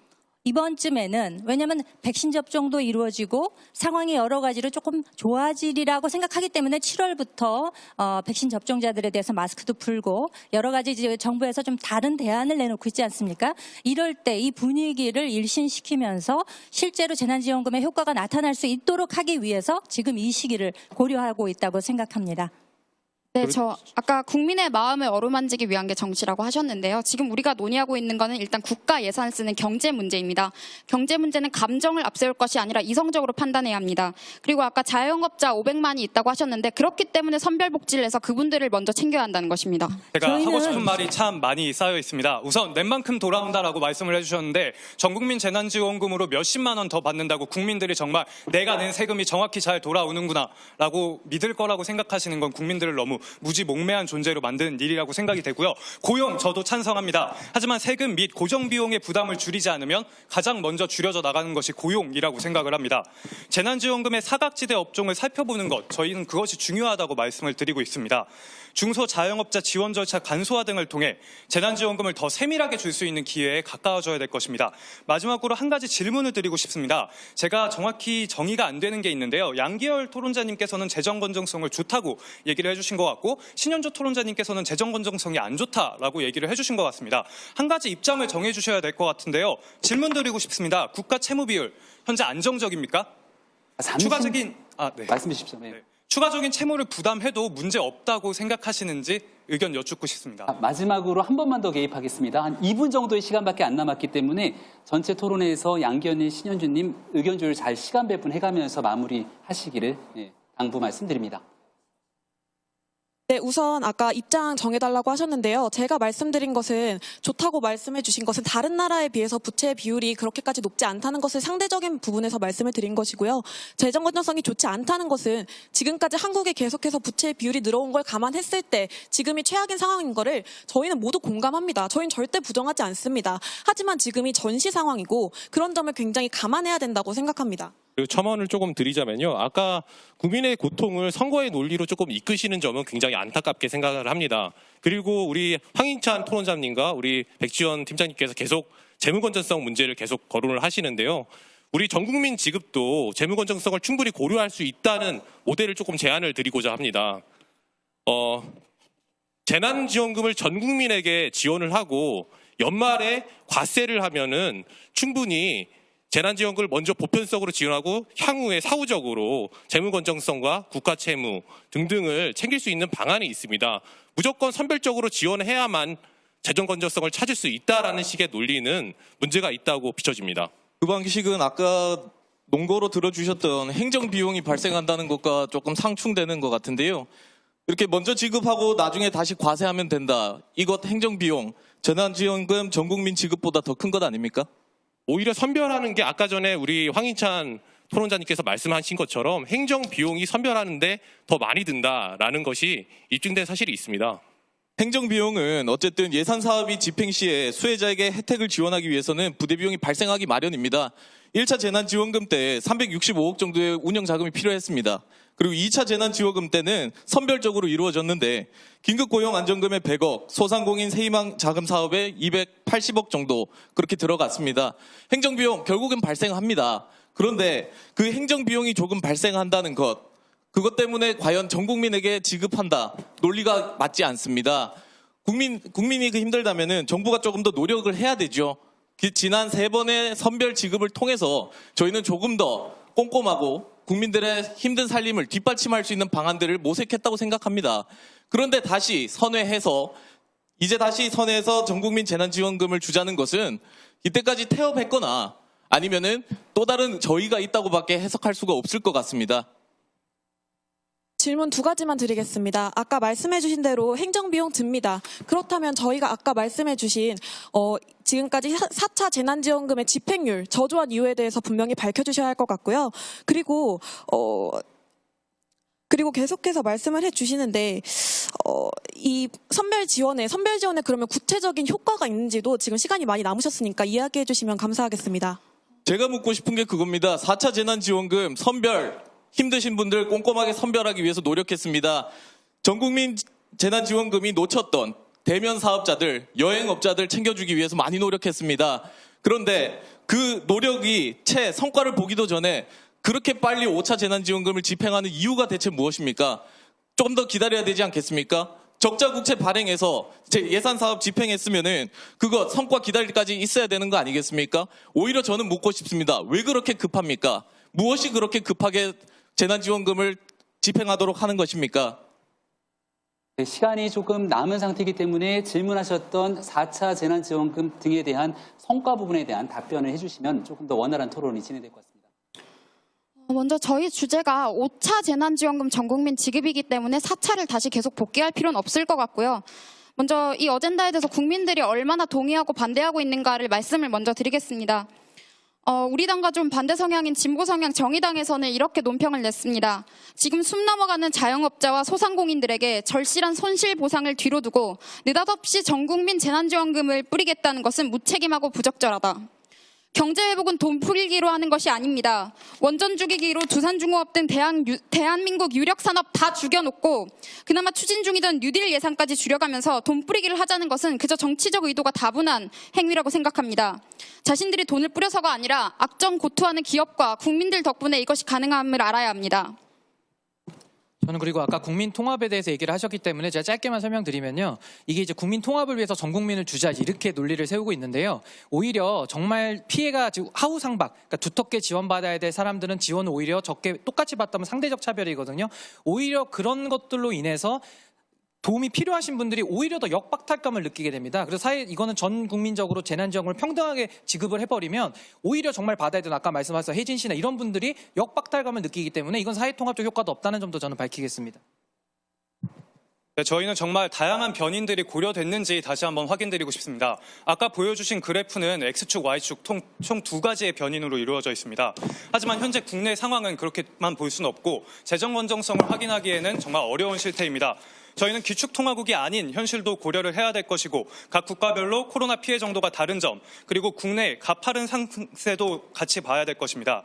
이번쯤에는 왜냐하면 백신 접종도 이루어지고 상황이 여러 가지로 조금 좋아지리라고 생각하기 때문에 7월부터 백신 접종자들에 대해서 마스크도 풀고 여러 가지 이제 정부에서 좀 다른 대안을 내놓고 있지 않습니까? 이럴 때 이 분위기를 일신시키면서 실제로 재난지원금의 효과가 나타날 수 있도록 하기 위해서 지금 이 시기를 고려하고 있다고 생각합니다. 네, 저 아까 국민의 마음을 어루만지기 위한 게 정치라고 하셨는데요. 지금 우리가 논의하고 있는 거는 일단 국가 예산을 쓰는 경제 문제입니다. 경제 문제는 감정을 앞세울 것이 아니라 이성적으로 판단해야 합니다. 그리고 아까 자영업자 500만이 있다고 하셨는데 그렇기 때문에 선별복지를 해서 그분들을 먼저 챙겨야 한다는 것입니다. 제가 하고 저희는- 싶은 말이 참 많이 쌓여 있습니다. 우선 낸 만큼 돌아온다라고 말씀을 해주셨는데 전국민 재난지원금으로 몇십만 원 더 받는다고 국민들이 정말 내가 낸 세금이 정확히 잘 돌아오는구나라고 믿을 거라고 생각하시는 건 국민들을 너무 무지몽매한 존재로 만드는 일이라고 생각이 되고요. 고용 저도 찬성합니다. 하지만 세금 및 고정비용의 부담을 줄이지 않으면 가장 먼저 줄여져 나가는 것이 고용이라고 생각을 합니다. 재난지원금의 사각지대 업종을 살펴보는 것, 저희는 그것이 중요하다고 말씀을 드리고 있습니다. 중소자영업자 지원 절차 간소화 등을 통해 재난지원금을 더 세밀하게 줄 수 있는 기회에 가까워져야 될 것입니다. 마지막으로 한 가지 질문을 드리고 싶습니다. 제가 정확히 정의가 안 되는 게 있는데요. 양기열 토론자님께서는 재정 건전성을 좋다고 얘기를 해주신 것 같고 신현주 토론자님께서는 재정 건전성이 안 좋다라고 얘기를 해주신 것 같습니다. 한 가지 입장을 정해주셔야 될 것 같은데요. 질문 드리고 싶습니다. 국가 채무 비율 현재 안정적입니까? 추가적인 네. 말씀해 주십시오. 네. 네. 추가적인 채무를 부담해도 문제 없다고 생각하시는지 의견 여쭙고 싶습니다. 마지막으로 한 번만 더 개입하겠습니다. 한 2분 정도의 시간밖에 안 남았기 때문에 전체 토론회에서 양기현님, 신현주님 의견 조율 잘 시간 배분해가면서 마무리하시기를 당부 말씀드립니다. 네, 우선 아까 입장 정해달라고 하셨는데요. 제가 말씀드린 것은 좋다고 말씀해 주신 것은 다른 나라에 비해서 부채 비율이 그렇게까지 높지 않다는 것을 상대적인 부분에서 말씀을 드린 것이고요. 재정 건전성이 좋지 않다는 것은 지금까지 한국에 계속해서 부채 비율이 늘어온 걸 감안했을 때 지금이 최악인 상황인 거를 저희는 모두 공감합니다. 저희는 절대 부정하지 않습니다. 하지만 지금이 전시 상황이고 그런 점을 굉장히 감안해야 된다고 생각합니다. 그리고 첨언을 조금 드리자면요. 아까 국민의 고통을 선거의 논리로 조금 이끄시는 점은 굉장히 안타깝게 생각을 합니다. 그리고 우리 황인찬 토론자님과 우리 백지원 팀장님께서 계속 재무건전성 문제를 계속 거론을 하시는데요. 우리 전국민 지급도 재무건전성을 충분히 고려할 수 있다는 모델을 조금 제안을 드리고자 합니다. 재난지원금을 전 국민에게 지원을 하고 연말에 과세를 하면은 충분히 재난지원금을 먼저 보편성으로 지원하고 향후에 사후적으로 재무건전성과 국가채무 등등을 챙길 수 있는 방안이 있습니다. 무조건 선별적으로 지원해야만 재정건전성을 찾을 수 있다라는 식의 논리는 문제가 있다고 비춰집니다. 그 방식은 아까 논거로 들어주셨던 행정비용이 발생한다는 것과 조금 상충되는 것 같은데요. 이렇게 먼저 지급하고 나중에 다시 과세하면 된다. 이것 행정비용, 재난지원금 전국민 지급보다 더 큰 것 아닙니까? 오히려 선별하는 게 아까 전에 우리 황인찬 토론자님께서 말씀하신 것처럼 행정비용이 선별하는데 더 많이 든다라는 것이 입증된 사실이 있습니다. 행정비용은 어쨌든 예산사업이 집행 시에 수혜자에게 혜택을 지원하기 위해서는 부대비용이 발생하기 마련입니다. 1차 재난지원금 때 365억 정도의 운영자금이 필요했습니다. 그리고 2차 재난지원금 때는 선별적으로 이루어졌는데 긴급고용안정금에 100억, 소상공인 세희망 자금 사업에 280억 정도 그렇게 들어갔습니다. 행정비용 결국은 발생합니다. 그런데 그 행정비용이 조금 발생한다는 그것 때문에 과연 전 국민에게 지급한다. 논리가 맞지 않습니다. 국민이 힘들다면은 정부가 조금 더 노력을 해야 되죠. 지난 3번의 선별 지급을 통해서 저희는 조금 더 꼼꼼하고 국민들의 힘든 살림을 뒷받침할 수 있는 방안들을 모색했다고 생각합니다. 그런데 이제 다시 선회해서 전국민 재난지원금을 주자는 것은 이때까지 태업했거나 아니면은 또 다른 저희가 있다고밖에 해석할 수가 없을 것 같습니다. 질문 2가지만 드리겠습니다. 아까 말씀해 주신 대로 행정비용 듭니다. 그렇다면 저희가 아까 말씀해 주신 지금까지 4차 재난지원금의 집행률, 저조한 이유에 대해서 분명히 밝혀주셔야 할 것 같고요. 그리고 계속해서 말씀을 해주시는데 이 선별 지원에 그러면 구체적인 효과가 있는지도 지금 시간이 많이 남으셨으니까 이야기해 주시면 감사하겠습니다. 제가 묻고 싶은 게 그겁니다. 4차 재난지원금 선별 힘드신 분들 꼼꼼하게 선별하기 위해서 노력했습니다. 전국민 재난지원금이 놓쳤던 대면 사업자들, 여행업자들 챙겨주기 위해서 많이 노력했습니다. 그런데 그 노력이 채 성과를 보기도 전에 그렇게 빨리 5차 재난지원금을 집행하는 이유가 대체 무엇입니까? 좀 더 기다려야 되지 않겠습니까? 적자국채 발행해서 예산사업 집행했으면은 그거 성과 기다릴 때까지 있어야 되는 거 아니겠습니까? 오히려 저는 묻고 싶습니다. 왜 그렇게 급합니까? 무엇이 그렇게 급하게 재난지원금을 집행하도록 하는 것입니까? 네, 시간이 조금 남은 상태이기 때문에 질문하셨던 4차 재난지원금 등에 대한 성과 부분에 대한 답변을 해주시면 조금 더 원활한 토론이 진행될 것 같습니다. 먼저 저희 주제가 5차 재난지원금 전국민 지급이기 때문에 4차를 다시 계속 복귀할 필요는 없을 것 같고요. 먼저 이 어젠다에 대해서 국민들이 얼마나 동의하고 반대하고 있는가를 말씀을 먼저 드리겠습니다. 우리 당과 좀 반대 성향인 진보 성향 정의당에서는 이렇게 논평을 냈습니다. 지금 숨 넘어가는 자영업자와 소상공인들에게 절실한 손실 보상을 뒤로 두고 느닷없이 전국민 재난지원금을 뿌리겠다는 것은 무책임하고 부적절하다. 경제회복은 돈 풀기로 하는 것이 아닙니다. 원전 죽이기로 두산중공업 등 대한민국 유력 산업 다 죽여놓고 그나마 추진 중이던 뉴딜 예산까지 줄여가면서 돈 뿌리기를 하자는 것은 그저 정치적 의도가 다분한 행위라고 생각합니다. 자신들이 돈을 뿌려서가 아니라 악정고투하는 기업과 국민들 덕분에 이것이 가능함을 알아야 합니다. 저는 그리고 아까 국민 통합에 대해서 얘기를 하셨기 때문에 제가 짧게만 설명드리면요. 이게 이제 국민 통합을 위해서 전 국민을 주자지 이렇게 논리를 세우고 있는데요. 오히려 정말 피해가 지금 하우상박, 그러니까 두텁게 지원받아야 될 사람들은 지원을 오히려 적게 똑같이 받다면 상대적 차별이거든요. 오히려 그런 것들로 인해서 도움이 필요하신 분들이 오히려 더 역박탈감을 느끼게 됩니다. 그래서 이거는 전 국민적으로 재난지원금을 평등하게 지급을 해버리면 오히려 정말 받아야 되는 아까 말씀하신 혜진 씨나 이런 분들이 역박탈감을 느끼기 때문에 이건 사회통합적 효과도 없다는 점도 저는 밝히겠습니다. 네, 저희는 정말 다양한 변인들이 고려됐는지 다시 한번 확인드리고 싶습니다. 아까 보여주신 그래프는 X축, Y축 총 두 가지의 변인으로 이루어져 있습니다. 하지만 현재 국내 상황은 그렇게만 볼 수는 없고 재정 건정성을 확인하기에는 정말 어려운 실태입니다. 저희는 기축통화국이 아닌 현실도 고려를 해야 될 것이고 각 국가별로 코로나 피해 정도가 다른 점 그리고 국내 가파른 상승세도 같이 봐야 될 것입니다.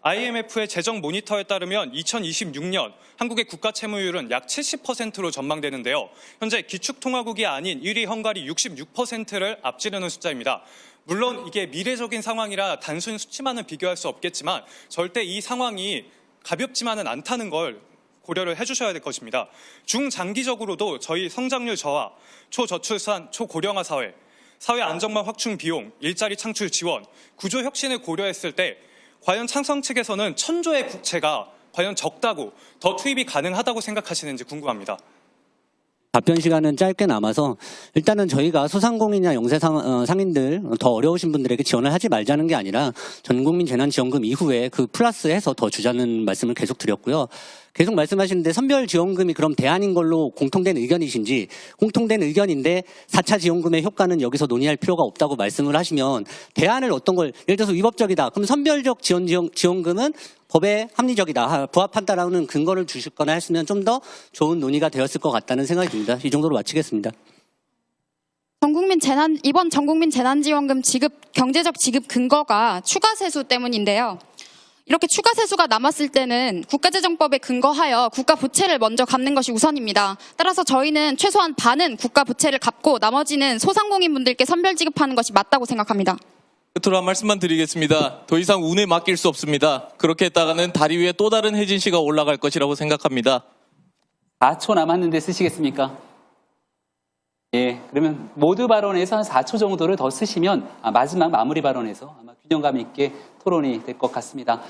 IMF의 재정 모니터에 따르면 2026년 한국의 국가 채무율은 약 70%로 전망되는데요. 현재 기축통화국이 아닌 1위 헝가리 66%를 앞지르는 숫자입니다. 물론 이게 미래적인 상황이라 단순 수치만은 비교할 수 없겠지만 절대 이 상황이 가볍지만은 않다는 걸 고려를 해주셔야 될 것입니다. 중장기적으로도 저희 성장률 저하, 초저출산, 초고령화 사회, 사회 안정망 확충 비용, 일자리 창출 지원, 구조 혁신을 고려했을 때 과연 창성 측에서는 1,000조의 국채가 과연 적다고 더 투입이 가능하다고 생각하시는지 궁금합니다. 답변 시간은 짧게 남아서 일단은 저희가 소상공인이나 영세상인들 더 어려우신 분들에게 지원을 하지 말자는 게 아니라 전국민 재난지원금 이후에 그 플러스해서 더 주자는 말씀을 계속 드렸고요. 계속 말씀하시는데 선별지원금이 그럼 대안인 걸로 공통된 의견이신지 공통된 의견인데 4차 지원금의 효과는 여기서 논의할 필요가 없다고 말씀을 하시면 대안을 어떤 걸 예를 들어서 위법적이다. 그럼 선별적 지원금은 법에 합리적이다. 부합한다라는 근거를 주실 거나 했으면 좀 더 좋은 논의가 되었을 것 같다는 생각이 듭니다. 이 정도로 마치겠습니다. 이번 전국민 재난지원금 경제적 지급 근거가 추가 세수 때문인데요. 이렇게 추가 세수가 남았을 때는 국가재정법에 근거하여 국가 부채를 먼저 갚는 것이 우선입니다. 따라서 저희는 최소한 반은 국가 부채를 갚고 나머지는 소상공인분들께 선별 지급하는 것이 맞다고 생각합니다. 끝으로 한 말씀만 드리겠습니다. 더 이상 운에 맡길 수 없습니다. 그렇게 했다가는 다리 위에 또 다른 혜진 씨가 올라갈 것이라고 생각합니다. 4초 남았는데 쓰시겠습니까? 예, 그러면 모두 발언에서 한 4초 정도를 더 쓰시면 마지막 마무리 발언에서 아마 균형감 있게 토론이 될 것 같습니다.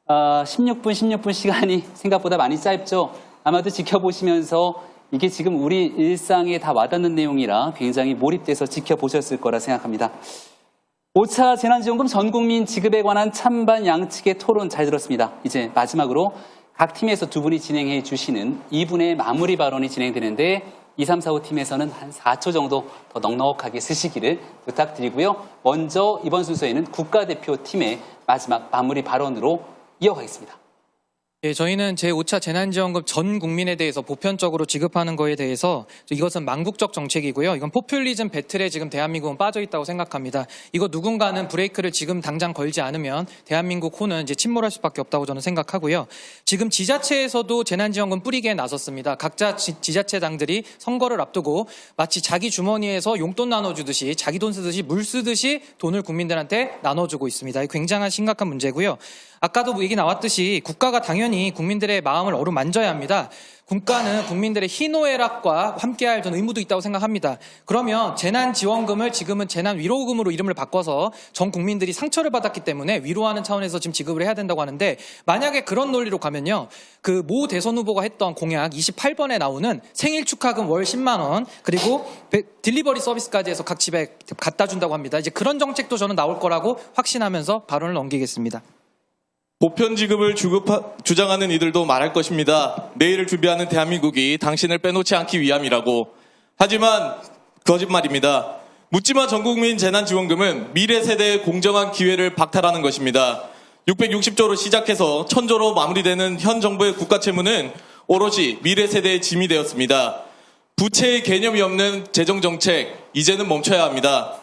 16분 시간이 생각보다 많이 짧죠? 아마도 지켜보시면서 이게 지금 우리 일상에 다 와닿는 내용이라 굉장히 몰입돼서 지켜보셨을 거라 생각합니다. 5차 재난지원금 전국민 지급에 관한 찬반 양측의 토론 잘 들었습니다. 이제 마지막으로 각 팀에서 두 분이 진행해 주시는 2분의 마무리 발언이 진행되는데 2, 3, 4, 5 팀에서는 한 4초 정도 더 넉넉하게 쓰시기를 부탁드리고요. 먼저 이번 순서에는 국가대표팀의 마지막 마무리 발언으로 이어가겠습니다. 예, 저희는 제5차 재난지원금 전 국민에 대해서 보편적으로 지급하는 거에 대해서 이것은 망국적 정책이고요. 이건 포퓰리즘 배틀에 지금 대한민국은 빠져 있다고 생각합니다. 이거 누군가는 브레이크를 지금 당장 걸지 않으면 대한민국 호는 이제 침몰할 수밖에 없다고 저는 생각하고요. 지금 지자체에서도 재난지원금 뿌리기에 나섰습니다. 각자 지자체장들이 선거를 앞두고 마치 자기 주머니에서 용돈 나눠주듯이 자기 돈 쓰듯이 물 쓰듯이 돈을 국민들한테 나눠주고 있습니다. 굉장한 심각한 문제고요. 아까도 얘기 나왔듯이 국가가 당연히 국민들의 마음을 어루만져야 합니다. 국가는 국민들의 희노애락과 함께할 저는 의무도 있다고 생각합니다. 그러면 재난지원금을 지금은 재난위로금으로 이름을 바꿔서 전 국민들이 상처를 받았기 때문에 위로하는 차원에서 지금 지급을 해야 된다고 하는데, 만약에 그런 논리로 가면요, 그 모 대선 후보가 했던 공약 28번에 나오는 생일 축하금 월 10만 원 그리고 딜리버리 서비스까지 해서 각 집에 갖다 준다고 합니다. 이제 그런 정책도 저는 나올 거라고 확신하면서 발언을 넘기겠습니다. 보편 지급을 주장하는 이들도 말할 것입니다. 내일을 준비하는 대한민국이 당신을 빼놓지 않기 위함이라고. 하지만 거짓말입니다. 묻지마 전국민 재난지원금은 미래 세대의 공정한 기회를 박탈하는 것입니다. 660조로 시작해서 1000조로 마무리되는 현 정부의 국가 채무는 오롯이 미래 세대의 짐이 되었습니다. 부채의 개념이 없는 재정정책, 이제는 멈춰야 합니다.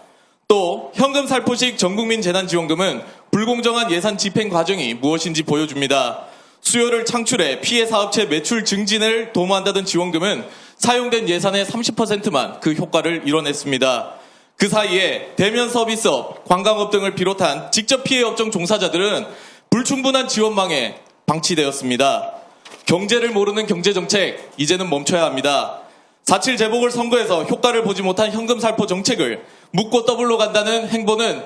또 현금 살포식 전국민 재난지원금은 불공정한 예산 집행 과정이 무엇인지 보여줍니다. 수요를 창출해 피해 사업체 매출 증진을 도모한다던 지원금은 사용된 예산의 30%만 그 효과를 이뤄냈습니다. 그 사이에 대면 서비스업, 관광업 등을 비롯한 직접 피해 업종 종사자들은 불충분한 지원망에 방치되었습니다. 경제를 모르는 경제정책, 이제는 멈춰야 합니다. 4.7 재보궐선거에서 효과를 보지 못한 현금 살포 정책을 묻고 더블로 간다는 행보는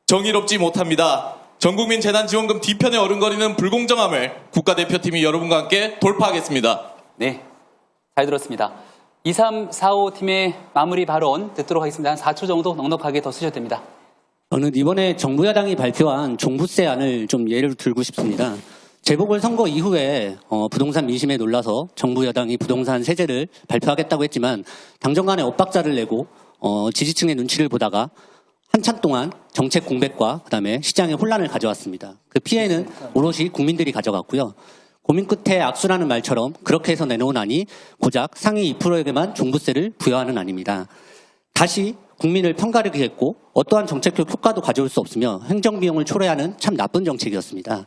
정의롭지 못합니다. 전국민 재난지원금 뒤편에 어른거리는 불공정함을 국가대표팀이 여러분과 함께 돌파하겠습니다. 네, 잘 들었습니다. 2345팀의 마무리 발언 듣도록 하겠습니다. 한 4초 정도 넉넉하게 더 쓰셔도 됩니다. 저는 이번에 정부 여당이 발표한 종부세안을 좀 예를 들고 싶습니다. 재보궐선거 이후에 부동산 민심에 놀라서 정부 여당이 부동산 세제를 발표하겠다고 했지만 당정 간에 엇박자를 내고 지지층의 눈치를 보다가 한참 동안 정책 공백과 그다음에 시장의 혼란을 가져왔습니다. 그 피해는 오롯이 국민들이 가져갔고요. 고민 끝에 악수라는 말처럼 그렇게 해서 내놓은 안이 고작 상위 2%에게만 종부세를 부여하는 안입니다. 다시 국민을 편가르게 했고 어떠한 정책적 효과도 가져올 수 없으며 행정비용을 초래하는 참 나쁜 정책이었습니다.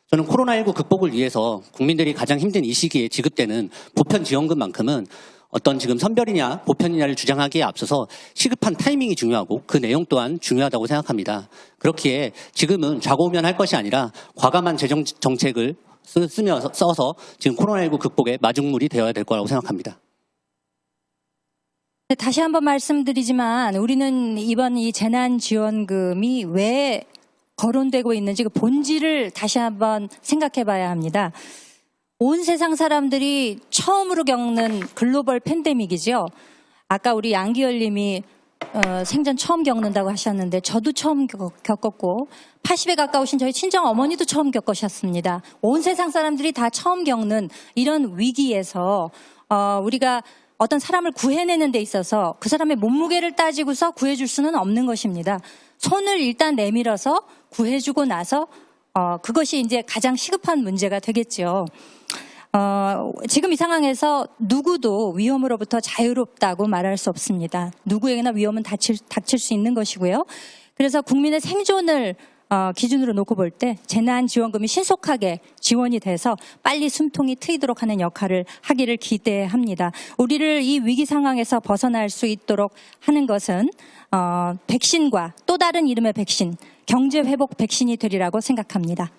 저는 코로나19 극복을 위해서 국민들이 가장 힘든 이 시기에 지급되는 보편지원금만큼은 어떤 지금 선별이냐 보편이냐를 주장하기에 앞서서 시급한 타이밍이 중요하고 그 내용 또한 중요하다고 생각합니다. 그렇기에 지금은 좌고우면할 것이 아니라 과감한 재정 정책을 써서 지금 코로나19 극복의 마중물이 되어야 될 거라고 생각합니다. 다시 한번 말씀드리지만 우리는 이번 이 재난지원금이 왜 거론되고 있는지 그 본질을 다시 한번 생각해 봐야 합니다. 온 세상 사람들이 처음으로 겪는 글로벌 팬데믹이죠. 아까 우리 양기열 님이 생전 처음 겪는다고 하셨는데 저도 처음 겪었고 80에 가까우신 저희 친정 어머니도 처음 겪으셨습니다. 온 세상 사람들이 다 처음 겪는 이런 위기에서 우리가 어떤 사람을 구해내는 데 있어서 그 사람의 몸무게를 따지고서 구해줄 수는 없는 것입니다. 손을 일단 내밀어서 구해주고 나서 그것이 이제 가장 시급한 문제가 되겠죠. 지금 이 상황에서 누구도 위험으로부터 자유롭다고 말할 수 없습니다. 누구에게나 위험은 닥칠 수 있는 것이고요. 그래서 국민의 생존을 기준으로 놓고 볼 때 재난지원금이 신속하게 지원이 돼서 빨리 숨통이 트이도록 하는 역할을 하기를 기대합니다. 우리를 이 위기 상황에서 벗어날 수 있도록 하는 것은 백신과 또 다른 이름의 백신, 경제회복 백신이 되리라고 생각합니다.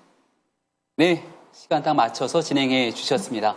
네, 시간 딱 맞춰서 진행해 주셨습니다.